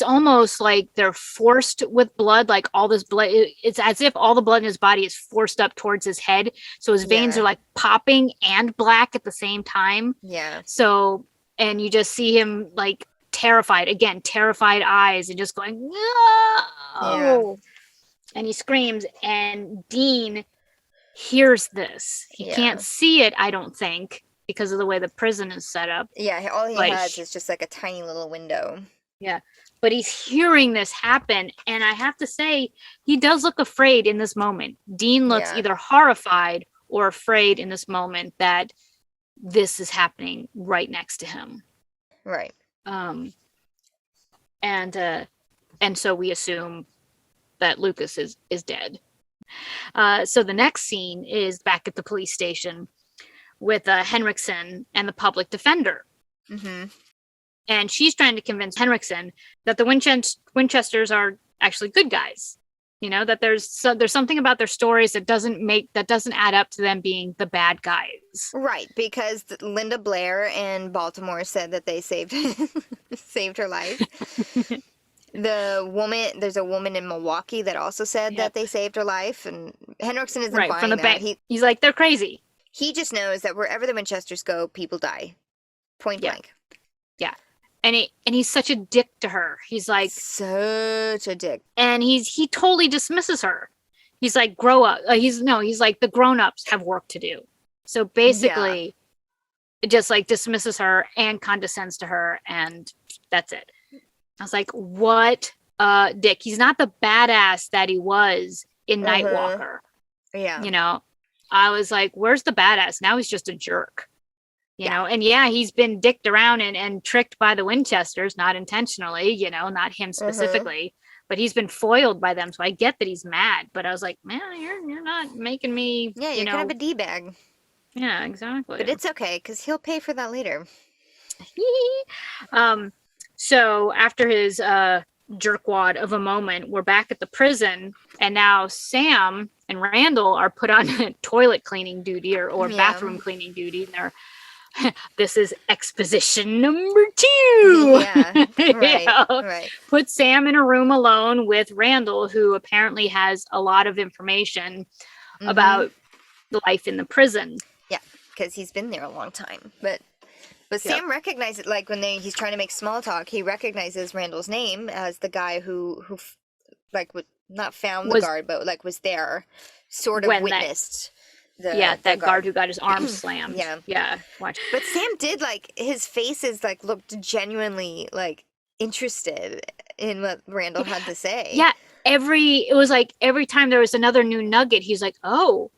almost like they're forced with blood, all this blood. It's as if all the blood in his body is forced up towards his head. So his veins are popping and black at the same time. Yeah. So, and you just see him terrified eyes, and just going, no! Yeah. And he screams, and Dean hears this. He can't see it, I don't think, because of the way the prison is set up. Yeah, all he has is just a tiny little window. Yeah. but he's hearing this happen. And I have to say, he does look afraid in this moment. Dean looks either horrified or afraid in this moment that this is happening right next to him. Right. And so we assume that Lucas is dead. So the next scene is back at the police station with Henriksen and the public defender. Mm-hmm. And she's trying to convince Henriksen that the Winchesters are actually good guys. You know, that there's something about their stories that doesn't add up to them being the bad guys. Right, because Linda Blair in Baltimore said that they saved her life. There's a woman in Milwaukee that also said that they saved her life, and Henriksen isn't buying from the that. bank. He's like, they're crazy. He just knows that wherever the Winchesters go, people die. Point blank. Yeah. And he's such a dick to her. He's like such a dick. And he totally dismisses her. He's like, grow up. He's like, the grown-ups have work to do. So basically, it just like dismisses her and condescends to her, and that's it. I was like, what a dick. He's not the badass that he was in Nightwalker. Yeah. You know, I was like, where's the badass? Now he's just a jerk. You know, and he's been dicked around and tricked by the Winchesters, not intentionally, you know, not him specifically, but he's been foiled by them. So I get that he's mad, but I was like, man, you're not making me, you're kind of a D-bag. Yeah, exactly. But it's okay, because he'll pay for that later. So after his jerkwad of a moment, we're back at the prison, and now Sam and Randall are put on toilet cleaning duty or bathroom cleaning duty, and they're this is exposition number 2. Yeah, right. Put Sam in a room alone with Randall, who apparently has a lot of information about the life in the prison. Yeah, because he's been there a long time. But Sam recognizes, like, when he's trying to make small talk, he recognizes Randall's name as the guy who like, not found the guard, but, like, was there, sort of witnessed. That guard who got his arm slammed. Yeah. Watch. But Sam did, like, his face is, like, looked genuinely, like, interested in what Randall had to say. Yeah. It was like every time there was another new nugget, he's like, well,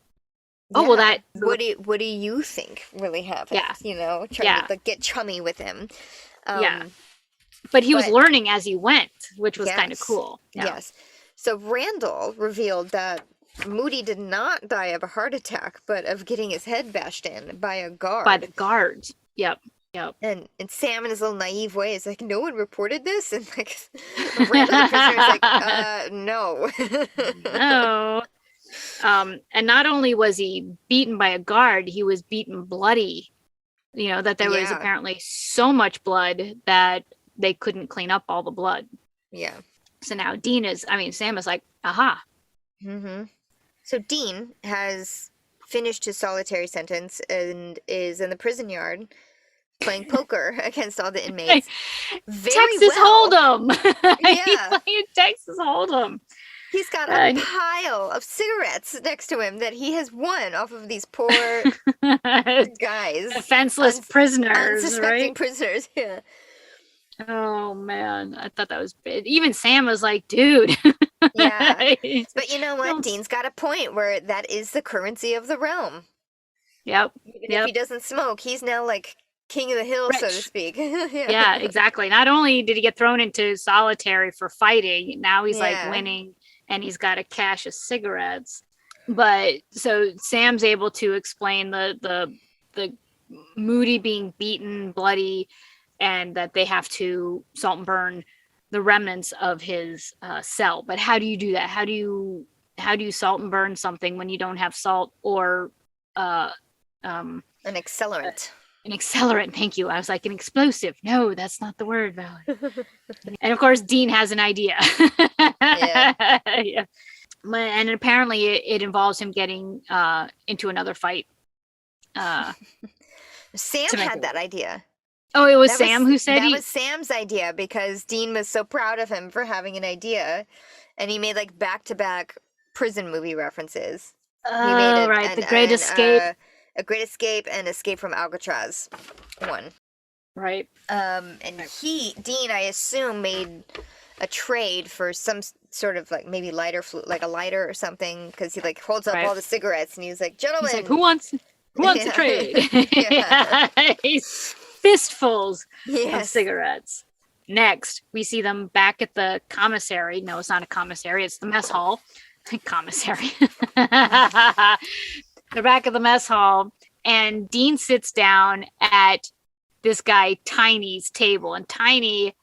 that. What do you think really happened? Yeah. You know, trying to, like, get chummy with him. But he was learning as he went, which was kind of cool. Yeah. Yes. So Randall revealed that Moody did not die of a heart attack, but of getting his head bashed in by a guard. By the guards. Yep. And Sam, in his little naive way, is like, no one reported this? And, like, Randall, the prisoner, is like, no. No. And not only was he beaten by a guard, he was beaten bloody. You know, that there was apparently so much blood that they couldn't clean up all the blood. Yeah. So now Sam is like, aha. Mm-hmm. So Dean has finished his solitary sentence and is in the prison yard playing poker against all the inmates. Texas Hold'em. Yeah. He's playing Texas Hold'em. He's got a pile of cigarettes next to him that he has won off of these poor guys. Defenseless prisoners, unsuspecting right? prisoners, yeah. Oh, man. I thought that was big. Even Sam was like, dude. Yeah. But you know what? Dean's got a point where that is the currency of the realm. Yep. Even if he doesn't smoke, he's now, like, king of the hill, so to speak. Yeah, exactly. Not only did he get thrown into solitary for fighting, now he's like winning, and he's got a cache of cigarettes. But so Sam's able to explain the Moody being beaten, bloody, and that they have to salt and burn the remnants of his cell. But how do you do that? How do you salt and burn something when you don't have salt or an accelerant? An accelerant, thank you. I was like, an explosive. No, that's not the word, Valerie. And of course, Dean has an idea. Yeah. And apparently it involves him getting into another fight. Sam had that idea. Oh, it was Sam who said that was Sam's idea, because Dean was so proud of him for having an idea, and he made, like, back-to-back prison movie references. Oh, he made The Great Escape. A Great Escape and Escape from Alcatraz. One. Right. And Dean, I assume, made a trade for some sort of like maybe like a lighter or something, because he like holds up all the cigarettes and he's like, He's like, gentlemen. who wants Yeah. a trade? Yeah. Fistfuls of Yes. cigarettes. Next, we see them back at the commissary. No, it's not a commissary, it's the mess hall. Commissary. They're back at the mess hall, and Dean sits down at this guy Tiny's table, and Tiny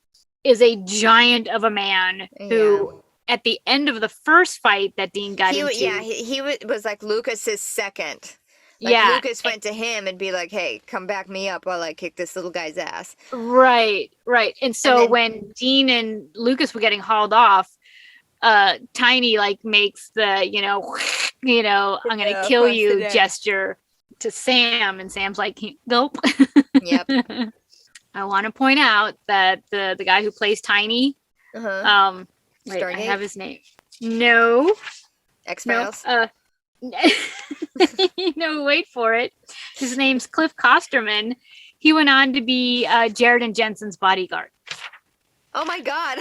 is a giant of a man who, at the end of the first fight that Dean got into, he was like Lucas's second. Like, yeah, Lucas went to him and be like, hey, come back me up while I kick this little guy's ass. Right. And so then, when Dean and Lucas were getting hauled off, Tiny like makes the, I'm going to kill you gesture to Sam, and Sam's like, gulp. Yep. I want to point out that the guy who plays Tiny, wait, I have his name. No. X-Files? No, no, wait for it. His name's Cliff Kosterman. He went on to be Jared and Jensen's bodyguard. Oh my God.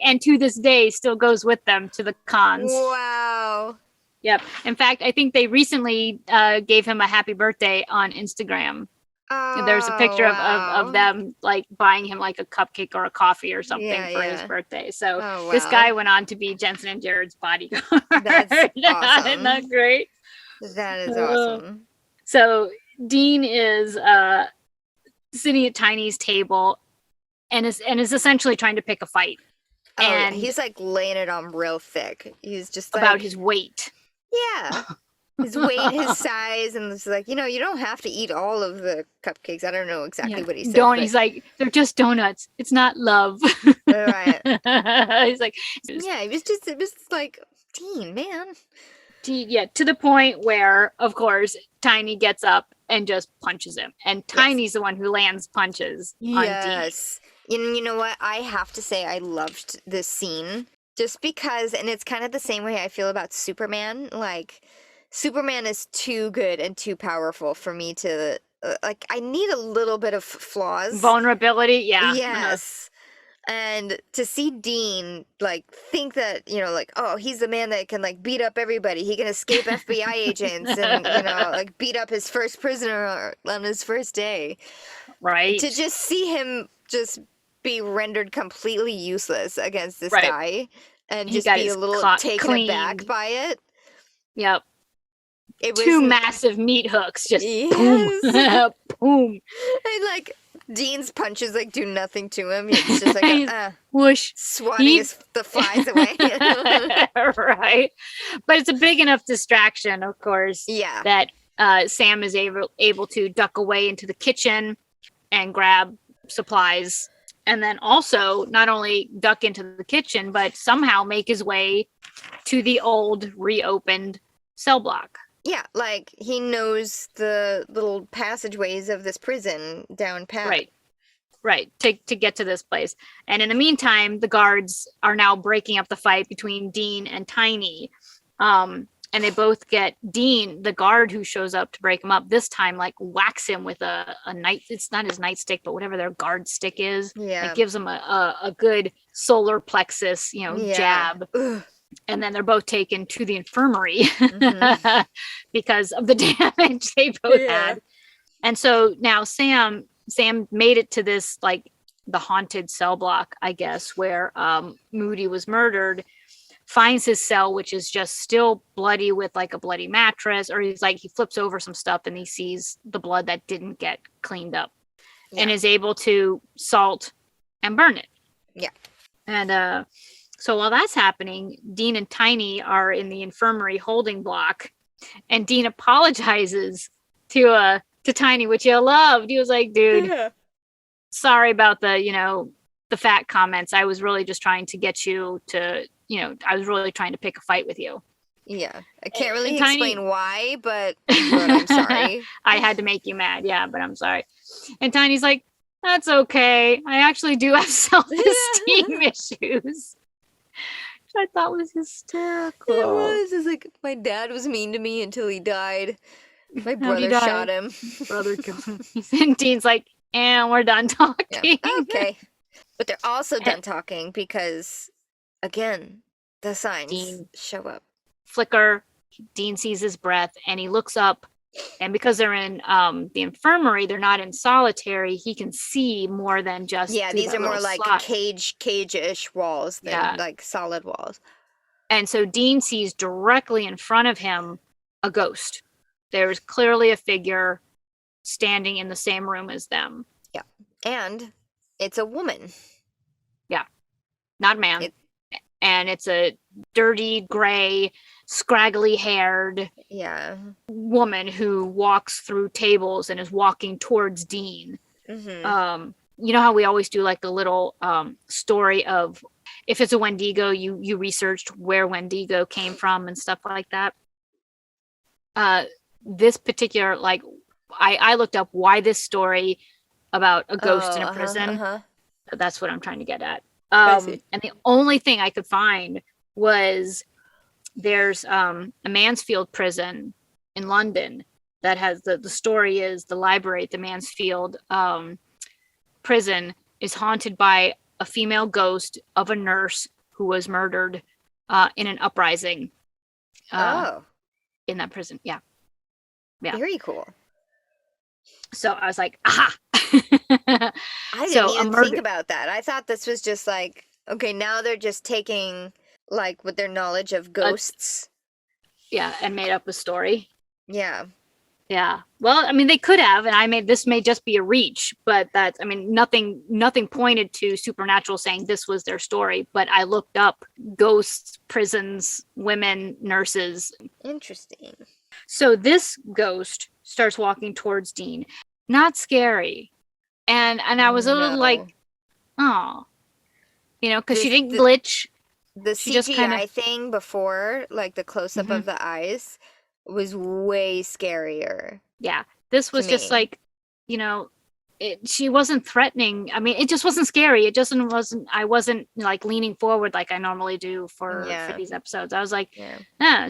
And to this day still goes with them to the cons. Wow. Yep. In fact, I think they recently gave him a happy birthday on Instagram. Oh, there's a picture of them like buying him like a cupcake or a coffee or something for his birthday. So this guy went on to be Jensen and Jared's bodyguard. That's awesome. Isn't that great? That is awesome. So Dean is sitting at Tiny's table and is essentially trying to pick a fight. Oh, and he's like laying it on real thick. He's just like, about his weight. Yeah. His weight, his size, and it's like, you don't have to eat all of the cupcakes. I don't know exactly what he said. He's like, they're just donuts. It's not love. Right. He's like, it was like, Dean, man. To the point where, of course, Tiny gets up and just punches him. And Tiny's the one who lands punches on Dean. You know what? I have to say I loved this scene just because, and it's kind of the same way I feel about Superman. Like, Superman is too good and too powerful for me to, I need a little bit of flaws. Vulnerability, yeah. Yes. And to see Dean, think that, oh, he's the man that can, beat up everybody. He can escape FBI agents and, beat up his first prisoner on his first day. Right. To just see him just be rendered completely useless against this guy and just be a little taken aback by it. Yep. It was two massive meat hooks, just boom, boom. And Dean's punches do nothing to him. It's just like whoosh, swatting the flies away. Right, but it's a big enough distraction, of course. Yeah. That Sam is able to duck away into the kitchen and grab supplies, and then also not only duck into the kitchen, but somehow make his way to the old reopened cell block. Yeah, he knows the little passageways of this prison down pat. Right. To get to this place. And in the meantime, the guards are now breaking up the fight between Dean and Tiny. And they both get Dean, the guard who shows up to break him up, this time whacks him with a night. It's not his nightstick, but whatever their guard stick is. Yeah. It gives him a good solar plexus, jab. Ugh. And then they're both taken to the infirmary because of the damage they both had. And so now Sam made it to this, the haunted cell block, I guess, where Moody was murdered, finds his cell, which is just still bloody with a bloody mattress, or he flips over some stuff and he sees the blood that didn't get cleaned up and is able to salt and burn it. Yeah. And, so while that's happening, Dean and Tiny are in the infirmary holding block, and Dean apologizes to Tiny, which you loved. He was like, dude, sorry about the fat comments. I was really just trying to get you to, I was really trying to pick a fight with you. Yeah. I can't really explain why, but I'm sorry. I had to make you mad. Yeah, but I'm sorry. And Tiny's like, that's okay. I actually do have self-esteem issues. Which I thought was hysterical. It was. It's my dad was mean to me until he died. My How'd he brother die? shot him. Brother killed him. And Dean's like, and we're done talking. Yeah. Okay. But they're also And done talking because, again, the signs Dean show up. flicker. Dean sees his breath and he looks up. And because they're in the infirmary, they're not in solitary. He can see more than just These are more like slot. cage-ish walls than like solid walls. And so Dean sees directly in front of him a ghost. There's clearly a figure standing in the same room as them. Yeah, and it's a woman. Yeah, not man. And it's a dirty, gray, scraggly-haired woman who walks through tables and is walking towards Dean. Mm-hmm. You know how we always do like a little story of if it's a Wendigo, you researched where Wendigo came from and stuff like that. This particular, like, I looked up why this story about a ghost in a prison. That's what I'm trying to get at. And the only thing I could find was there's a Mansfield prison in London that has the story is the library at the Mansfield prison is haunted by a female ghost of a nurse who was murdered in an uprising in that prison. Yeah. Very cool. So I was like, aha. I didn't even think about that. I thought this was just like, okay, now they're just taking like with their knowledge of ghosts. And made up a story. Yeah. Well, I mean, they could have, and this may just be a reach, but that's, I mean, nothing pointed to Supernatural saying this was their story, but I looked up ghosts, prisons, women, nurses. Interesting. So this ghost starts walking towards Dean. Not scary. And I was a little like, oh, because she didn't glitch. The CGI thing before, like the close-up of the eyes, was way scarier. Yeah, this was just like, she wasn't threatening. I mean, it just wasn't scary. I wasn't like leaning forward like I normally do for these episodes. I was like,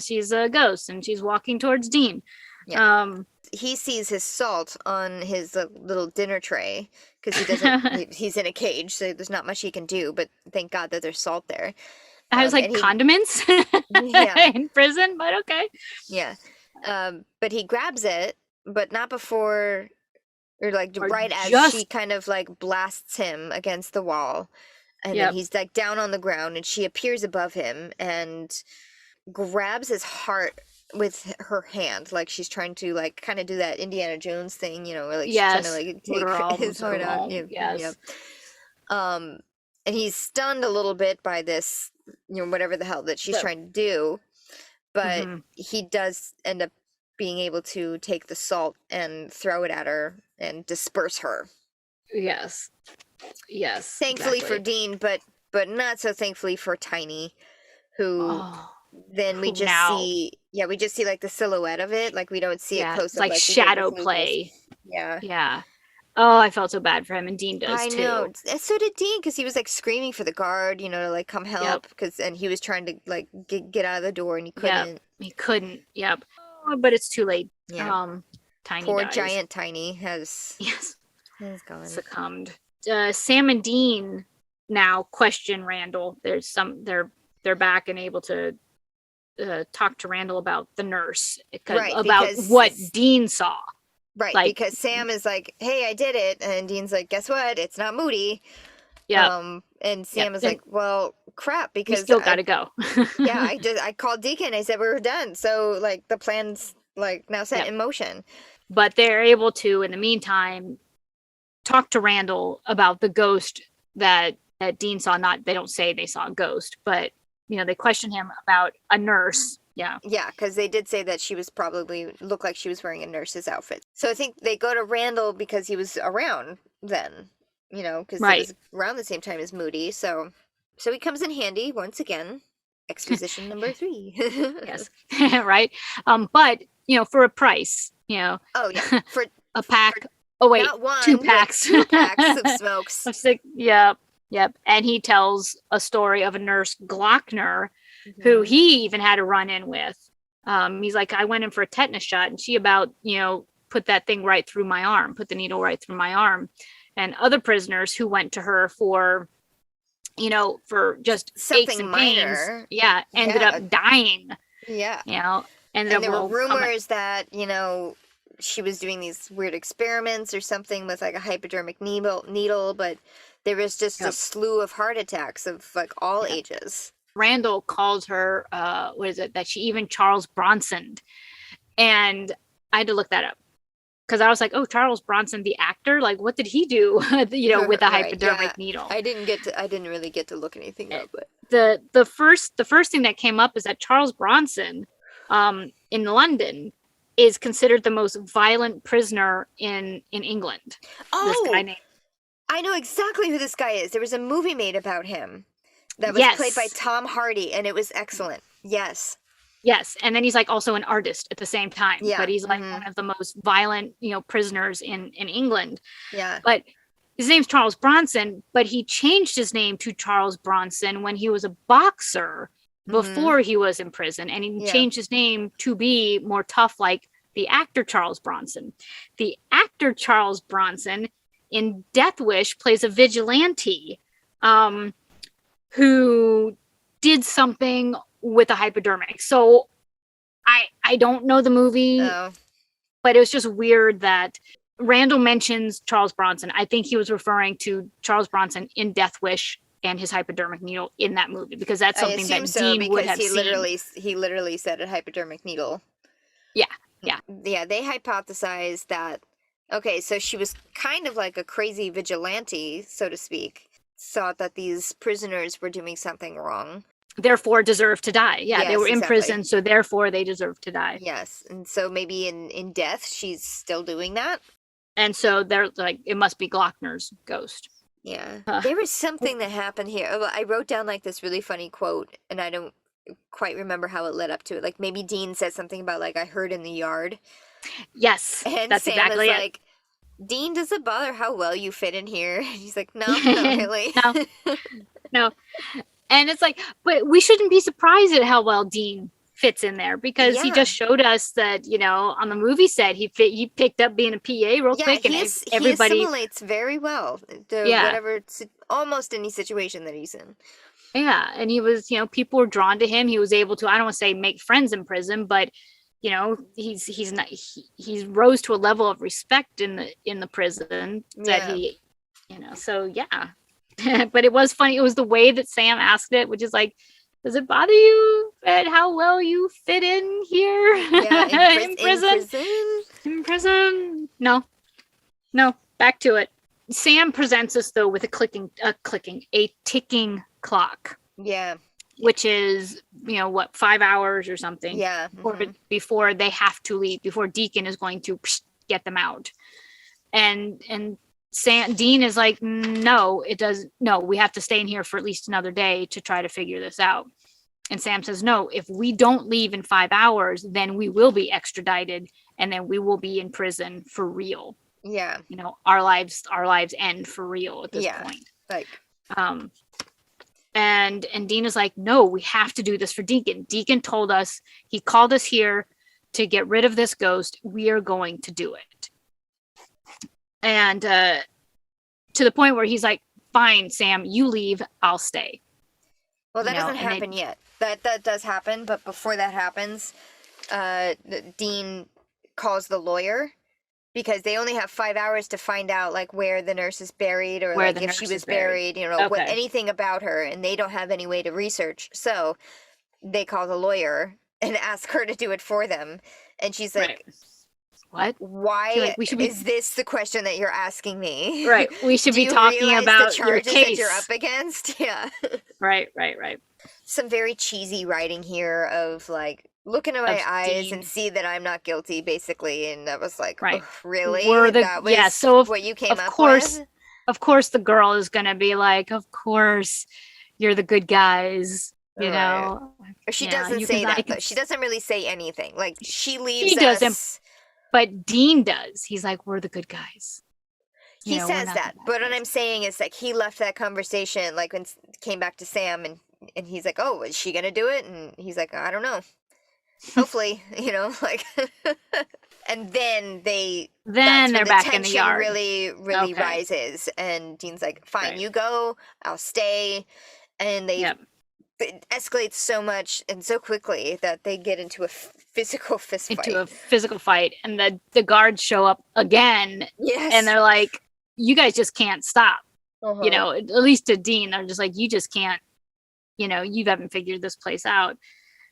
she's a ghost and she's walking towards Dean. Yeah. He sees his salt on his little dinner tray because he doesn't. He's in a cage, so there's not much he can do. But thank God that there's salt there. I was like, condiments in prison, but okay. Yeah, but he grabs it, but not before, or right as she kind of like blasts him against the wall, and then he's like down on the ground, and she appears above him and grabs his heart with her hand, like she's trying to like kind of do that Indiana Jones thing, where like she's trying to like take his heart out. And he's stunned a little bit by this, whatever the hell that she's trying to do, but he does end up being able to take the salt and throw it at her and disperse her. Yes. Thankfully for Dean, but not so thankfully for Tiny, who. Then we just see like the silhouette of it, like we don't see it close up, like shadow play. Yeah. Oh, I felt so bad for him, and Dean does too. I know. So did Dean, because he was like screaming for the guard, to like come help, and he was trying to like get out of the door, and he couldn't. He couldn't. Yep. Oh, but it's too late. Tiny poor dies. Giant Tiny has gone. Succumbed. Sam and Dean now question Randall. They're back and able to talk to Randall about the nurse, about what Dean saw. Right, because Sam is like, hey, I did it. And Dean's like, guess what? It's not Moody. Yeah. And Sam is like, well, crap, because we still gotta go. I called Deacon. I said we were done. So like the plan's like now set in motion. But they're able to, in the meantime, talk to Randall about the ghost that Dean saw. They don't say they saw a ghost, but they question him about a nurse. Yeah, because they did say that she was probably looked like she was wearing a nurse's outfit. So I think they go to Randall because he was around then, because it was around the same time as Moody. So he comes in handy once again. Exposition number 3. Yes, right. But for a price, Oh yeah, for a pack. Not one, 2 packs. 2 packs of smokes. Yep. And he tells a story of a nurse, Glockner, who he even had a run-in with. He's like, I went in for a tetanus shot, and she about, put that thing right through my arm, put the needle right through my arm. And other prisoners who went to her for, for just aches Something and pains, minor. ended Yeah. up dying. Yeah. Ended And up there were rumors that, she was doing these weird experiments or something with like a hypodermic needle, but there was just a slew of heart attacks of like all ages. Randall calls her, what is it, that she even Charles Bronson. And I had to look that up. Because I was like, oh, Charles Bronson, the actor, like, what did he do, with a hypodermic needle? I didn't really get to look anything up. But the first thing that came up is that Charles Bronson, in London, is considered the most violent prisoner in England. Oh, this guy named... I know exactly who this guy is. There was a movie made about him that was played by Tom Hardy, and it was excellent. Yes. Yes, and then he's like also an artist at the same time. Yeah. But he's like one of the most violent, prisoners in England. Yeah. But his name's Charles Bronson, but he changed his name to Charles Bronson when he was a boxer before he was in prison, and he changed his name to be more tough, like the actor Charles Bronson. The actor Charles Bronson in Death Wish plays a vigilante who did something with a hypodermic. So I don't know the movie, but it was just weird that Randall mentions Charles Bronson. I think he was referring to Charles Bronson in Death Wish and his hypodermic needle in that movie, because that's something that Dean would have seen. He literally said a hypodermic needle. Yeah. They hypothesized that, okay, so she was kind of like a crazy vigilante, so to speak, thought that these prisoners were doing something wrong. Therefore deserve to die. Yeah, yes, they were in prison, so therefore they deserve to die. Yes, and so maybe in death she's still doing that. And so they're like, it must be Glockner's ghost. Yeah. There was something that happened here. I wrote down like this really funny quote, and I don't quite remember how it led up to it. Like maybe Dean said something about like, I heard in the yard. Yes, and that's Sam exactly is it. Like, Dean, does it bother how well you fit in here? And he's like, no, not really. No. And it's like, but we shouldn't be surprised at how well Dean fits in there, because he just showed us that, on the movie set, he picked up being a PA real quick, and everybody... he assimilates very well to whatever, almost any situation that he's in. Yeah, and he was, people were drawn to him. He was able to, I don't want to say make friends in prison, but he's rose to a level of respect in the prison that he, so yeah. But it was funny. It was the way that Sam asked it, which is like, does it bother you at how well you fit in here? Yeah, in prison? In prison? No, back to it. Sam presents us though with a ticking clock. Yeah. Which is, 5 hours or something. Yeah. Before they have to leave, before Deacon is going to get them out. And Dean is like, no, we have to stay in here for at least another day to try to figure this out. And Sam says, no, if we don't leave in 5 hours, then we will be extradited, and then we will be in prison for real. Yeah. Our lives end for real at this point. Like, and Dean is like, no, we have to do this for Deacon. Deacon told us, he called us here to get rid of this ghost. We are going to do it. And to the point where he's like, fine, Sam, you leave, I'll stay. Well, that doesn't happen yet. That does happen, but before that happens, Dean calls the lawyer, because they only have 5 hours to find out like where the nurse is buried, or like if she was buried, anything about her, and they don't have any way to research. So they call the lawyer and ask her to do it for them. And she's like, what? Why is this the question that you're asking me? Right. We should be talking about the charges your case that you're up against. Yeah. Right. Some very cheesy writing here of like, look into my eyes and see that I'm not guilty, basically. And I was like, oh, really? That was what you came up with? Of course the girl is going to be like, of course you're the good guys, know. Or she doesn't say that, though. She doesn't really say anything. Like, she leaves He doesn't, but Dean does. He's like, we're the good guys. He says that. But what I'm saying is, like, he left that conversation, like, when came back to Sam, and he's like, oh, is she going to do it? And he's like, I don't know. Hopefully, like, and then Then that's when they're the back in the tension yard. really, really Okay. rises, and Dean's like, fine, Right. you go, I'll stay. And Yep. it escalates so much and so quickly that they get into a physical fist Into fight. a physical fight, and the guards show up again, and Yes. they're like, "You guys just can't stop." Uh-huh. At least to Dean, they're just like, "You just can't. You haven't figured this place out."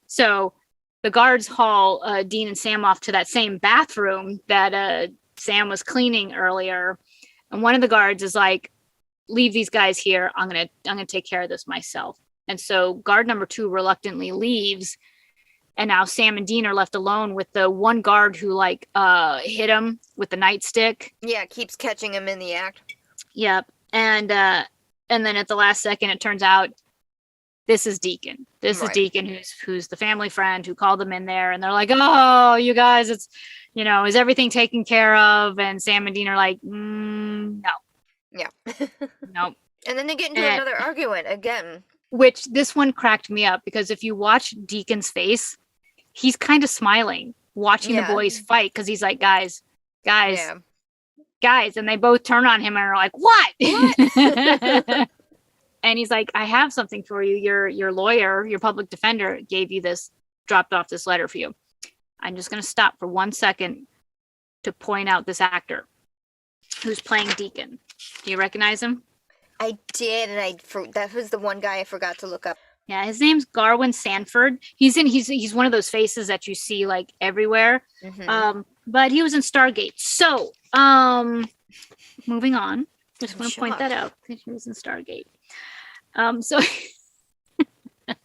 So the guards haul Dean and Sam off to that same bathroom that Sam was cleaning earlier, and one of the guards is like, "Leave these guys here. I'm gonna take care of this myself." And so guard number 2 reluctantly leaves, and now Sam and Dean are left alone with the one guard who like hit him with the nightstick. Yeah, keeps catching him in the act. Yep. And then at the last second it turns out this is Deacon. This is Right. Deacon who's the family friend who called them in there, and they're like, "Oh, you guys, it's is everything taken care of?" And Sam and Dean are like, "No, Yeah. no." And then they get into And another argument again. which this one cracked me up because if you watch Deacon's face, he's kind of smiling watching the Yeah. boys fight because he's like, guys, Yeah. guys, and they both turn on him and are like, what? What? And he's like, I have something for you. Your lawyer, your public defender gave you this, dropped off this letter for you. I'm just going to stop for 1 second to point out this actor who's playing Deacon. Do you recognize him? I did, and that was the one guy I forgot to look up. Yeah, his name's Garwin Sanford. He's one of those faces that you see like everywhere. Mm-hmm. But he was in Stargate. So, moving on. Just want to point that out. He was in Stargate. So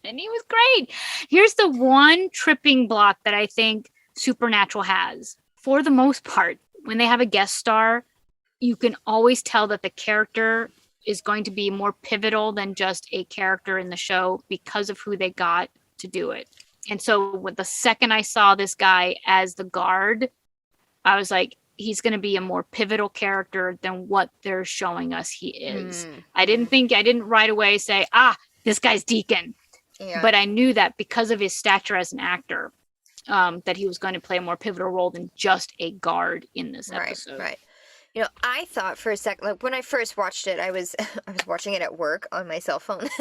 and he was great. Here's the one tripping block that I think Supernatural has. For the most part, when they have a guest star, you can always tell that the character is going to be more pivotal than just a character in the show because of who they got to do it. And so with the second I saw this guy as the guard, I was like, he's going to be a more pivotal character than what they're showing us he is. I didn't right away say, this guy's Deacon. Yeah. But I knew that because of his stature as an actor, that he was going to play a more pivotal role than just a guard in this episode. Right. I thought for a second, like when I first watched it, I was watching it at work on my cell phone. So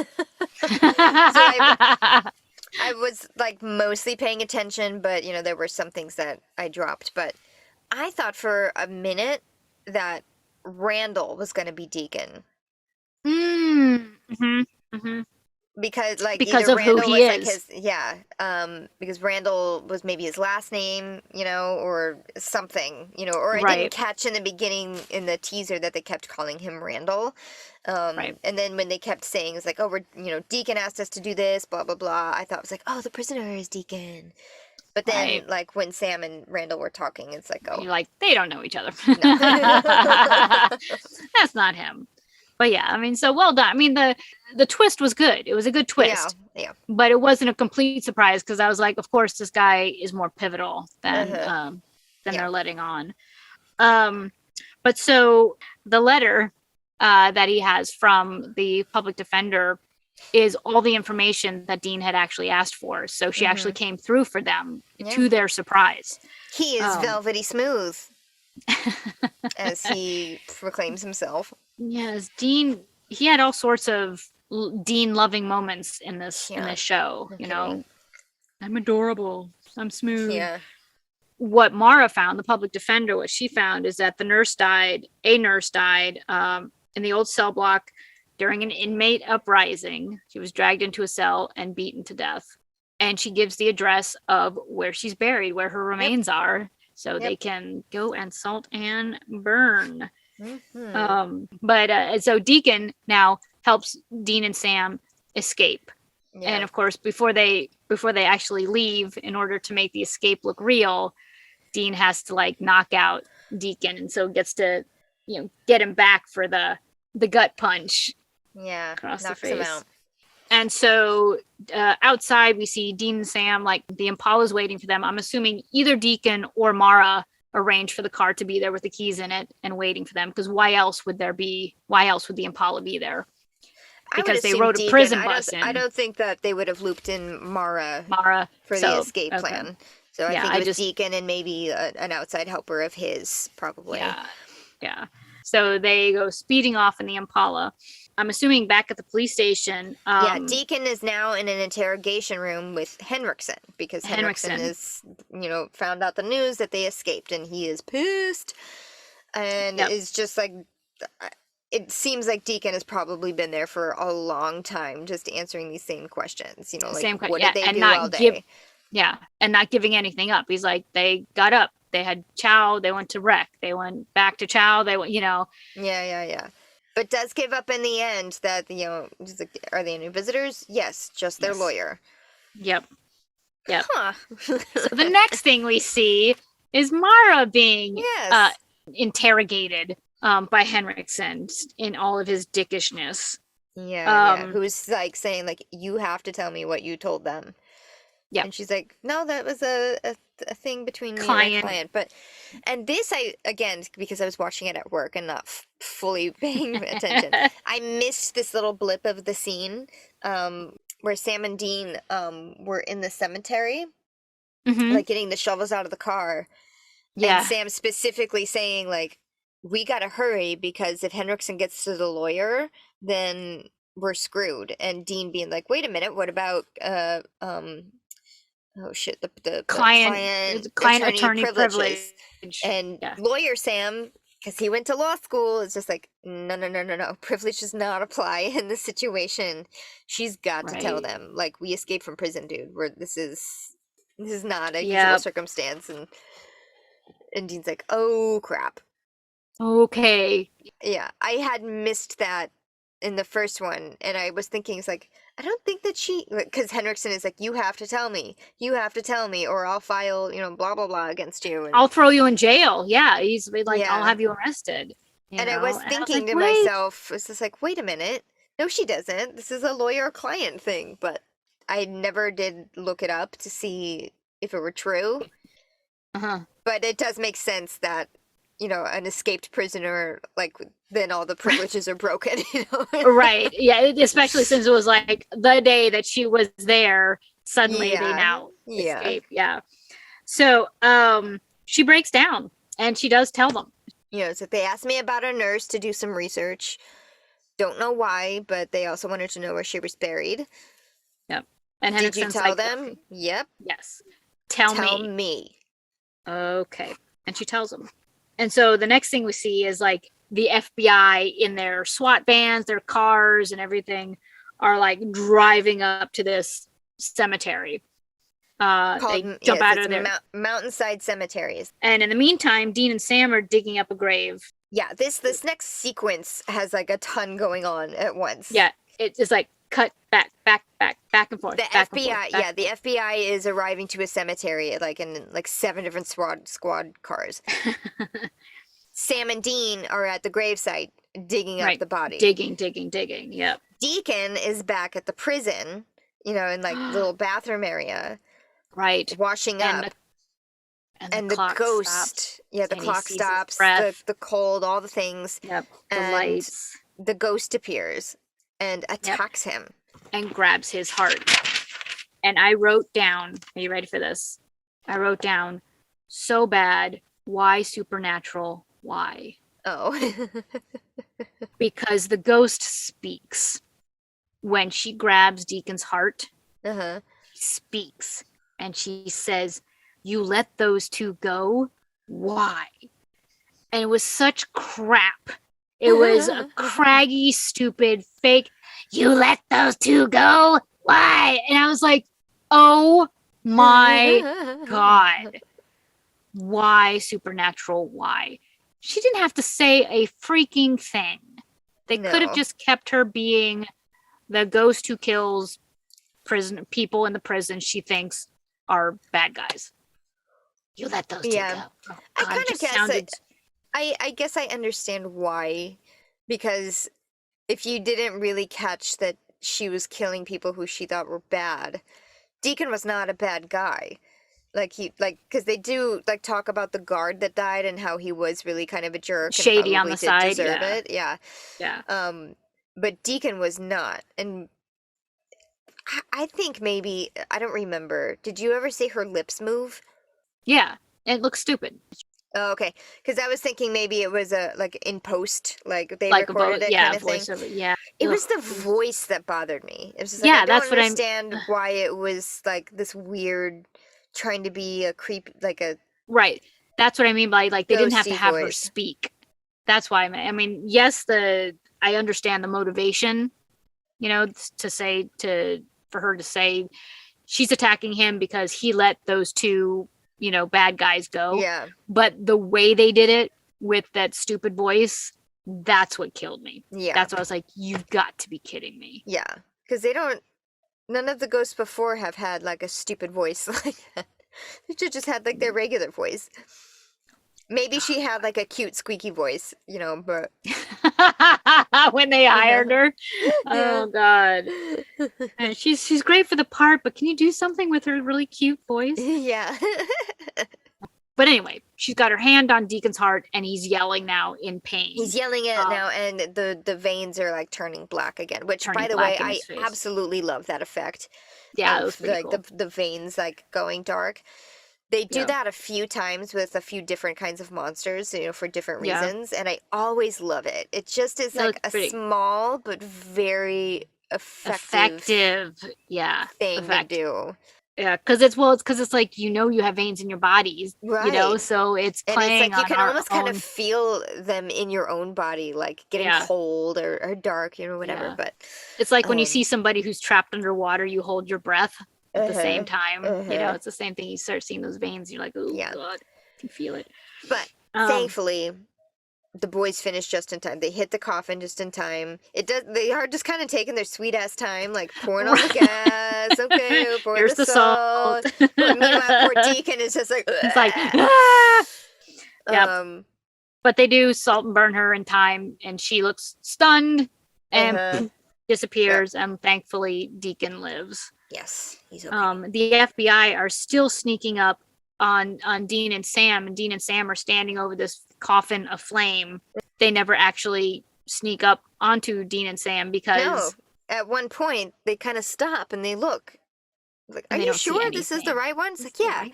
I was like mostly paying attention, but there were some things that I dropped. But I thought for a minute that Randall was going to be Deacon. Mm-hmm. Mm-hmm. Because either of Randall who he was is. Because Randall was maybe his last name, or something, or I didn't catch in the beginning in the teaser that they kept calling him Randall. And then when they kept saying it's like, oh, Deacon asked us to do this, blah blah blah. I thought it was like, oh, the prisoner is Deacon. But then like when Sam and Randall were talking, it's like, oh, you're like, they don't know each other. No. That's not him. But yeah, I mean, so well done. I mean, the twist was good. It was a good twist. Yeah. But it wasn't a complete surprise because I was like, of course, this guy is more pivotal than they're letting on. But so the letter that he has from the public defender is all the information that Dean had actually asked for. So she actually came through for them to their surprise. He is velvety smooth, as he proclaims himself. Yes, Dean. He had all sorts of Dean-loving moments in this show. Okay. I'm adorable. I'm smooth. Yeah. What Mara found, the public defender, what she found is that a nurse died in the old cell block during an inmate uprising. She was dragged into a cell and beaten to death. And she gives the address of where she's buried, where her remains are, so they can go and salt and burn. But so Deacon now helps Dean and Sam escape. And of course, before they actually leave, in order to make the escape look real, Dean has to like knock out Deacon, and so gets to get him back for the gut punch. Yeah, across knocks the face. him out. And so outside we see Dean and Sam, like the Impala's waiting for them. I'm assuming either Deacon or Mara arranged for the car to be there with the keys in it and waiting for them, because why else would the Impala be there? I would because they assume rode a Deacon. prison bus I in. don't think that they would have looped in Mara Mara for the so escape okay. plan. So I Yeah, think I it was just Deacon and maybe an outside helper of his, probably. yeah. So they go speeding off in the Impala. I'm assuming back at the police station. Yeah, Deacon is now in an interrogation room with Henriksen because Henriksen Henriksen. is, found out the news that they escaped and he is pissed and Yep. is just like, it seems like Deacon has probably been there for a long time just answering these same questions, like, what did they do all day? And not giving anything up. He's like, they got up, they had chow, they went to rec, they went back to chow, they went, Yeah. But does give up in the end that, just like, are they any visitors? Yes, just their lawyer. Yep. Huh. So the next thing we see is Mara being interrogated by Henriksen in all of his dickishness. Yeah. Who's like saying like, you have to tell me what you told them. Yeah. And she's like, no, that was a thing between me and my client. And this, again, because I was watching it at work and not fully paying attention, I missed this little blip of the scene where Sam and Dean were in the cemetery, like getting the shovels out of the car. Yeah. And Sam specifically saying, like, we gotta hurry because if Henriksen gets to the lawyer, then we're screwed. And Dean being like, wait a minute, what about oh shit, the client attorney privileges. And lawyer Sam, because he went to law school, is just like, no, privilege does not apply in this situation. She's got to tell them, like, we escaped from prison, dude, where this is not a usual circumstance. And Dean's like, oh crap. Okay. Yeah, I had missed that in the first one, and I was thinking, it's like, I don't think that because Henriksen is like, you have to tell me, or I'll file, blah, blah, blah against you. And I'll throw you in jail. Yeah, he's like, I'll have you arrested. I was thinking to myself, it's just like, wait a minute. No, she doesn't. This is a lawyer-client thing, but I never did look it up to see if it were true. But it does make sense that, an escaped prisoner, like, then all the privileges are broken, Right. Yeah, especially since it was like the day that she was there, suddenly they now escape. Yeah. So she breaks down and she does tell them. So they asked me about a nurse to do some research. Don't know why, but they also wanted to know where she was buried. Yep. And did you tell them? Yep. Yes. Tell me. Okay. And she tells them. And so the next thing we see is like the FBI in their SWAT vans, their cars and everything are like driving up to this cemetery. They jump out of their mountainside cemeteries. And in the meantime, Dean and Sam are digging up a grave. Yeah, this next sequence has like a ton going on at once. Yeah, it's like cut back and forth. The FBI, the FBI is arriving to a cemetery like in like 7 different squad cars. Sam and Dean are at the gravesite digging up the body. Digging, yep. Deacon is back at the prison, in like little bathroom area. Right. Washing up. And the ghost stops. Yeah, the clock stops, the cold, all the things. Yep. And lights. The ghost appears and attacks him. And grabs his heart. And I wrote down, are you ready for this? I wrote down, so bad, why supernatural, why? Oh. Because the ghost speaks. When she grabs Deacon's heart, he speaks. And she says, you let those two go? Why? And it was such crap. It was a craggy, stupid, fake, you let those two go? Why? And I was like, oh my God. Why supernatural? Why? She didn't have to say a freaking thing. They could have just kept her being the ghost who kills people in the prison she thinks are bad guys. You let those two go. Oh, I kind of guess I guess I understand why, because if you didn't really catch that she was killing people who she thought were bad, Deacon was not a bad guy. Because they do talk about the guard that died and how he was really kind of a jerk, shady and on the side, deserve it. Yeah. but Deacon was not. And I think maybe, I don't remember. Did you ever see her lips move? Yeah, it looks stupid. Oh, okay. Because I was thinking maybe it was like in post, like they Like a recorded it kind of thing. voiceover. Yeah. It Ugh. was the voice that bothered me. It was just like, Yeah, I that's don't what understand why it was like this weird, trying to be a creep, like a Right. That's what I mean by like they didn't have to ghosty have her voice. speak. That's why I mean, yes, I understand the motivation, to say for her to say she's attacking him because he let those two, bad guys go. Yeah. But the way they did it with that stupid voice, that's what killed me. Yeah. That's what I was like, you've got to be kidding me. Yeah. Because none of the ghosts before have had like a stupid voice like that. They just had like their regular voice. Maybe she had like a cute squeaky voice, but when they hired her. Yeah. Oh God. And she's great for the part, but can you do something with her really cute voice? Yeah. But anyway, she's got her hand on Deacon's heart and he's yelling now in pain. He's yelling it now, and the veins are like turning black again, which by the way, I absolutely love that effect. Yeah, it was pretty like cool. the veins like going dark. They do that a few times with a few different kinds of monsters, for different reasons, and I always love it. It just is like a small but very effective thing to do. Yeah, because it's like you have veins in your bodies, right? So it's and playing it's like you can almost kind own... of feel them in your own body, like getting cold or dark, whatever. Yeah. But it's like when you see somebody who's trapped underwater, you hold your breath at the same time. It's the same thing. You start seeing those veins, you're like, oh God, you can feel it. But thankfully, the boys finish just in time. They hit the coffin just in time. They are just kind of taking their sweet ass time, like pouring on the gas. Okay, pour here's the salt. But meanwhile, poor Deacon is just like, it's like, ah! Yep. But they do salt and burn her in time, and she looks stunned and disappears. And thankfully, Deacon lives. Yes, he's okay. The FBI are still sneaking up on Dean and Sam, and Dean and Sam are standing over this coffin aflame. They never actually sneak up onto Dean and Sam because at one point they kind of stop and they look. Like, are you sure this is the right one? It's like, yeah.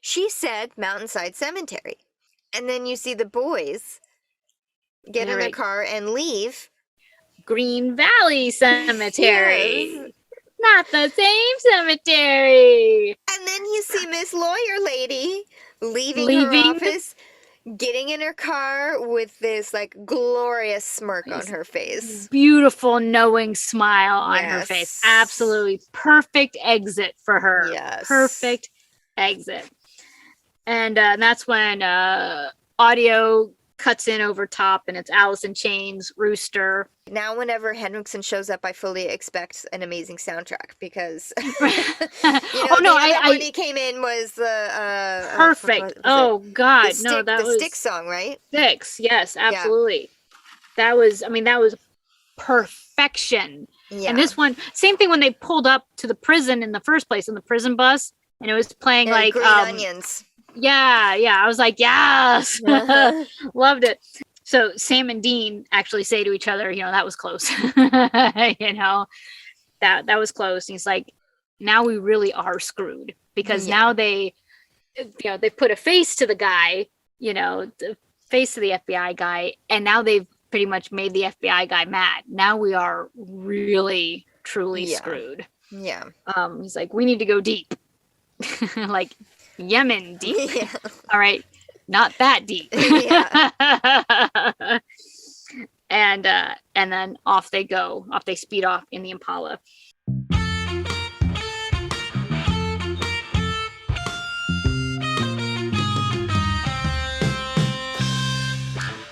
She said Mountainside Cemetery. And then you see the boys get in their car and leave. Green Valley Cemetery. Yes. Not the same cemetery. And then you see Miss Lawyer Lady leaving her office, getting in her car with this like glorious smirk on her face. Beautiful knowing smile on her face. Absolutely perfect exit for her. Yes. Perfect exit. And that's when audio cuts in over top, and it's Alice in Chains, Rooster. Now whenever Henriksen shows up, I fully expect an amazing soundtrack because when he came in was the perfect. God, the Stick song, right? Sticks, yes, absolutely. Yeah. That was perfection. Yeah. And this one, same thing when they pulled up to the prison in the first place, in the prison bus, and it was playing like Green Onions. Yeah, I was like, yes, loved it. So Sam and Dean actually say to each other, that was close. that was close. And he's like, now we really are screwed because now they put a face to the guy, the face to the FBI guy, and now they've pretty much made the FBI guy mad. Now we are really, truly screwed. Yeah. He's like, we need to go deep. Like Yemen deep. Yeah. All right. Not that deep. And then off they go. Off they speed off in the Impala.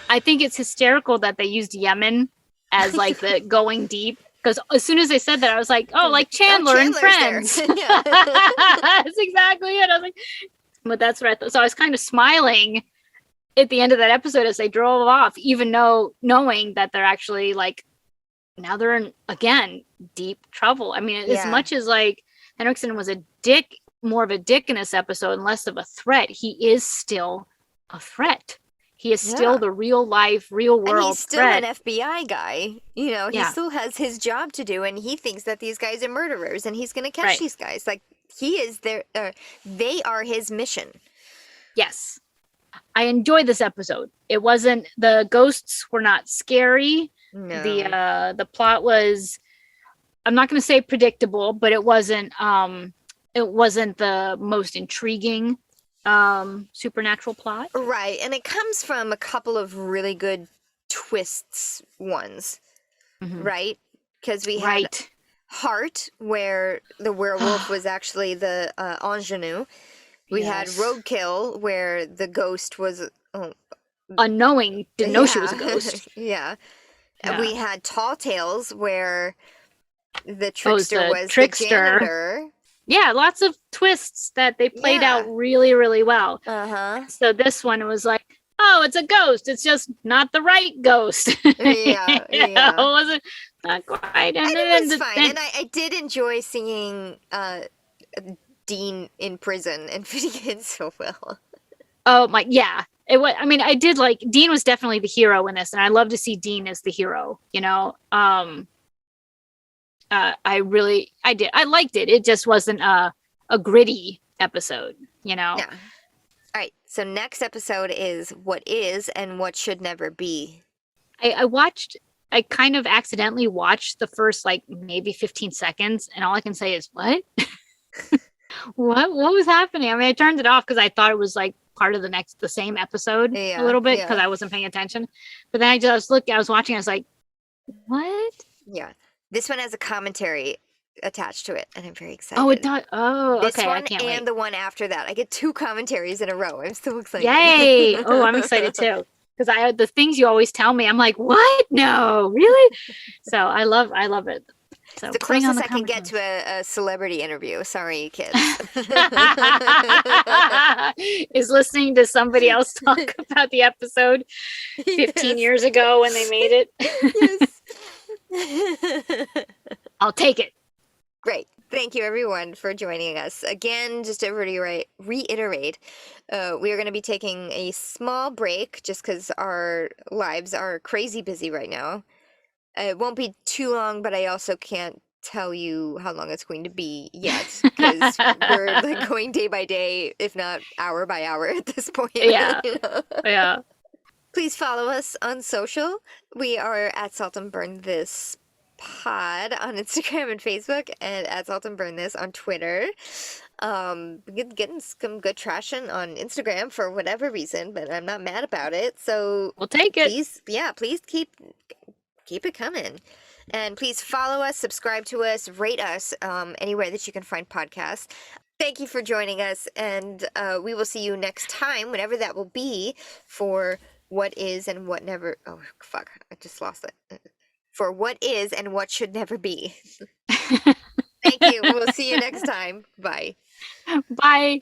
I think it's hysterical that they used Yemen as like the going deep. Because as soon as they said that, I was like, oh, like Chandler and Friends. That's exactly it. I was like, but that's what I thought. So I was kind of smiling at the end of that episode as they drove off, even knowing that they're actually like, now they're in, again, deep trouble. I mean, as much as like Henriksen was more of a dick in this episode and less of a threat, he is still a threat. He is still Yeah. the real life, real And world he's still threat. an FBI guy. You know, he Yeah. still has his job to do, and he thinks that these guys are murderers, and he's going to catch Right. these guys. Like, he is their, they are his mission. Yes. I enjoyed this episode. It wasn't, the ghosts were not scary. No. The plot was, I'm not going to say predictable, but it wasn't the most intriguing supernatural plot. Right, and it comes from a couple of really good twists ones, right? Because we had Heart, where the werewolf was actually the ingenue. We had Roadkill, where the ghost was unknowing, didn't know she was a ghost. Yeah. And we had Tall Tales, where the trickster was the janitor. Yeah, lots of twists that they played out really, really well. So this one was like, oh, it's a ghost. It's just not the right ghost. Yeah. It wasn't, not quite. And it was fine. And I did enjoy seeing Dean in prison and fitting in so well. Oh my, yeah. It was. I mean, I did like, Dean was definitely the hero in this, and I love to see Dean as the hero. You know, I did. I liked it. It just wasn't a gritty episode, you know? Yeah. All right. So next episode is What Is and What Should Never Be. I kind of accidentally watched the first, like, maybe 15 seconds, and all I can say is, what? What was happening? I mean, I turned it off because I thought it was, like, part of the same episode a little bit because I wasn't paying attention. But then I was watching, I was like, what? Yeah. This one has a commentary attached to it, and I'm very excited. Oh, it does. Oh, this okay. one I can't and wait. The one after that. I get 2 commentaries in a row. I'm so excited. Yay! Oh, I'm excited too. Because the things you always tell me, I'm like, what? No, really? So I love it. So it's the closest I can get to a celebrity interview. Sorry, kids. Is listening to somebody else talk about the episode 15 years ago when they made it. Yes. I'll take it. Great. Thank you, everyone, for joining us. Again, just to reiterate, we are going to be taking a small break just because our lives are crazy busy right now. It won't be too long, but I also can't tell you how long it's going to be yet because we're like going day by day, if not hour by hour at this point. Yeah. You know? Yeah. Please follow us on social. We are at Salt and Burn This Pod on Instagram and Facebook, and at Salt and Burn This on Twitter. Getting some good traction on Instagram for whatever reason, but I'm not mad about it. So we'll take it. Please keep it coming. And please follow us, subscribe to us, rate us anywhere that you can find podcasts. Thank you for joining us, and we will see you next time, whenever that will be, for What Is and What Never... Oh, fuck. I just lost it. For What Is and What Should Never Be. Thank you. We'll see you next time. Bye. Bye.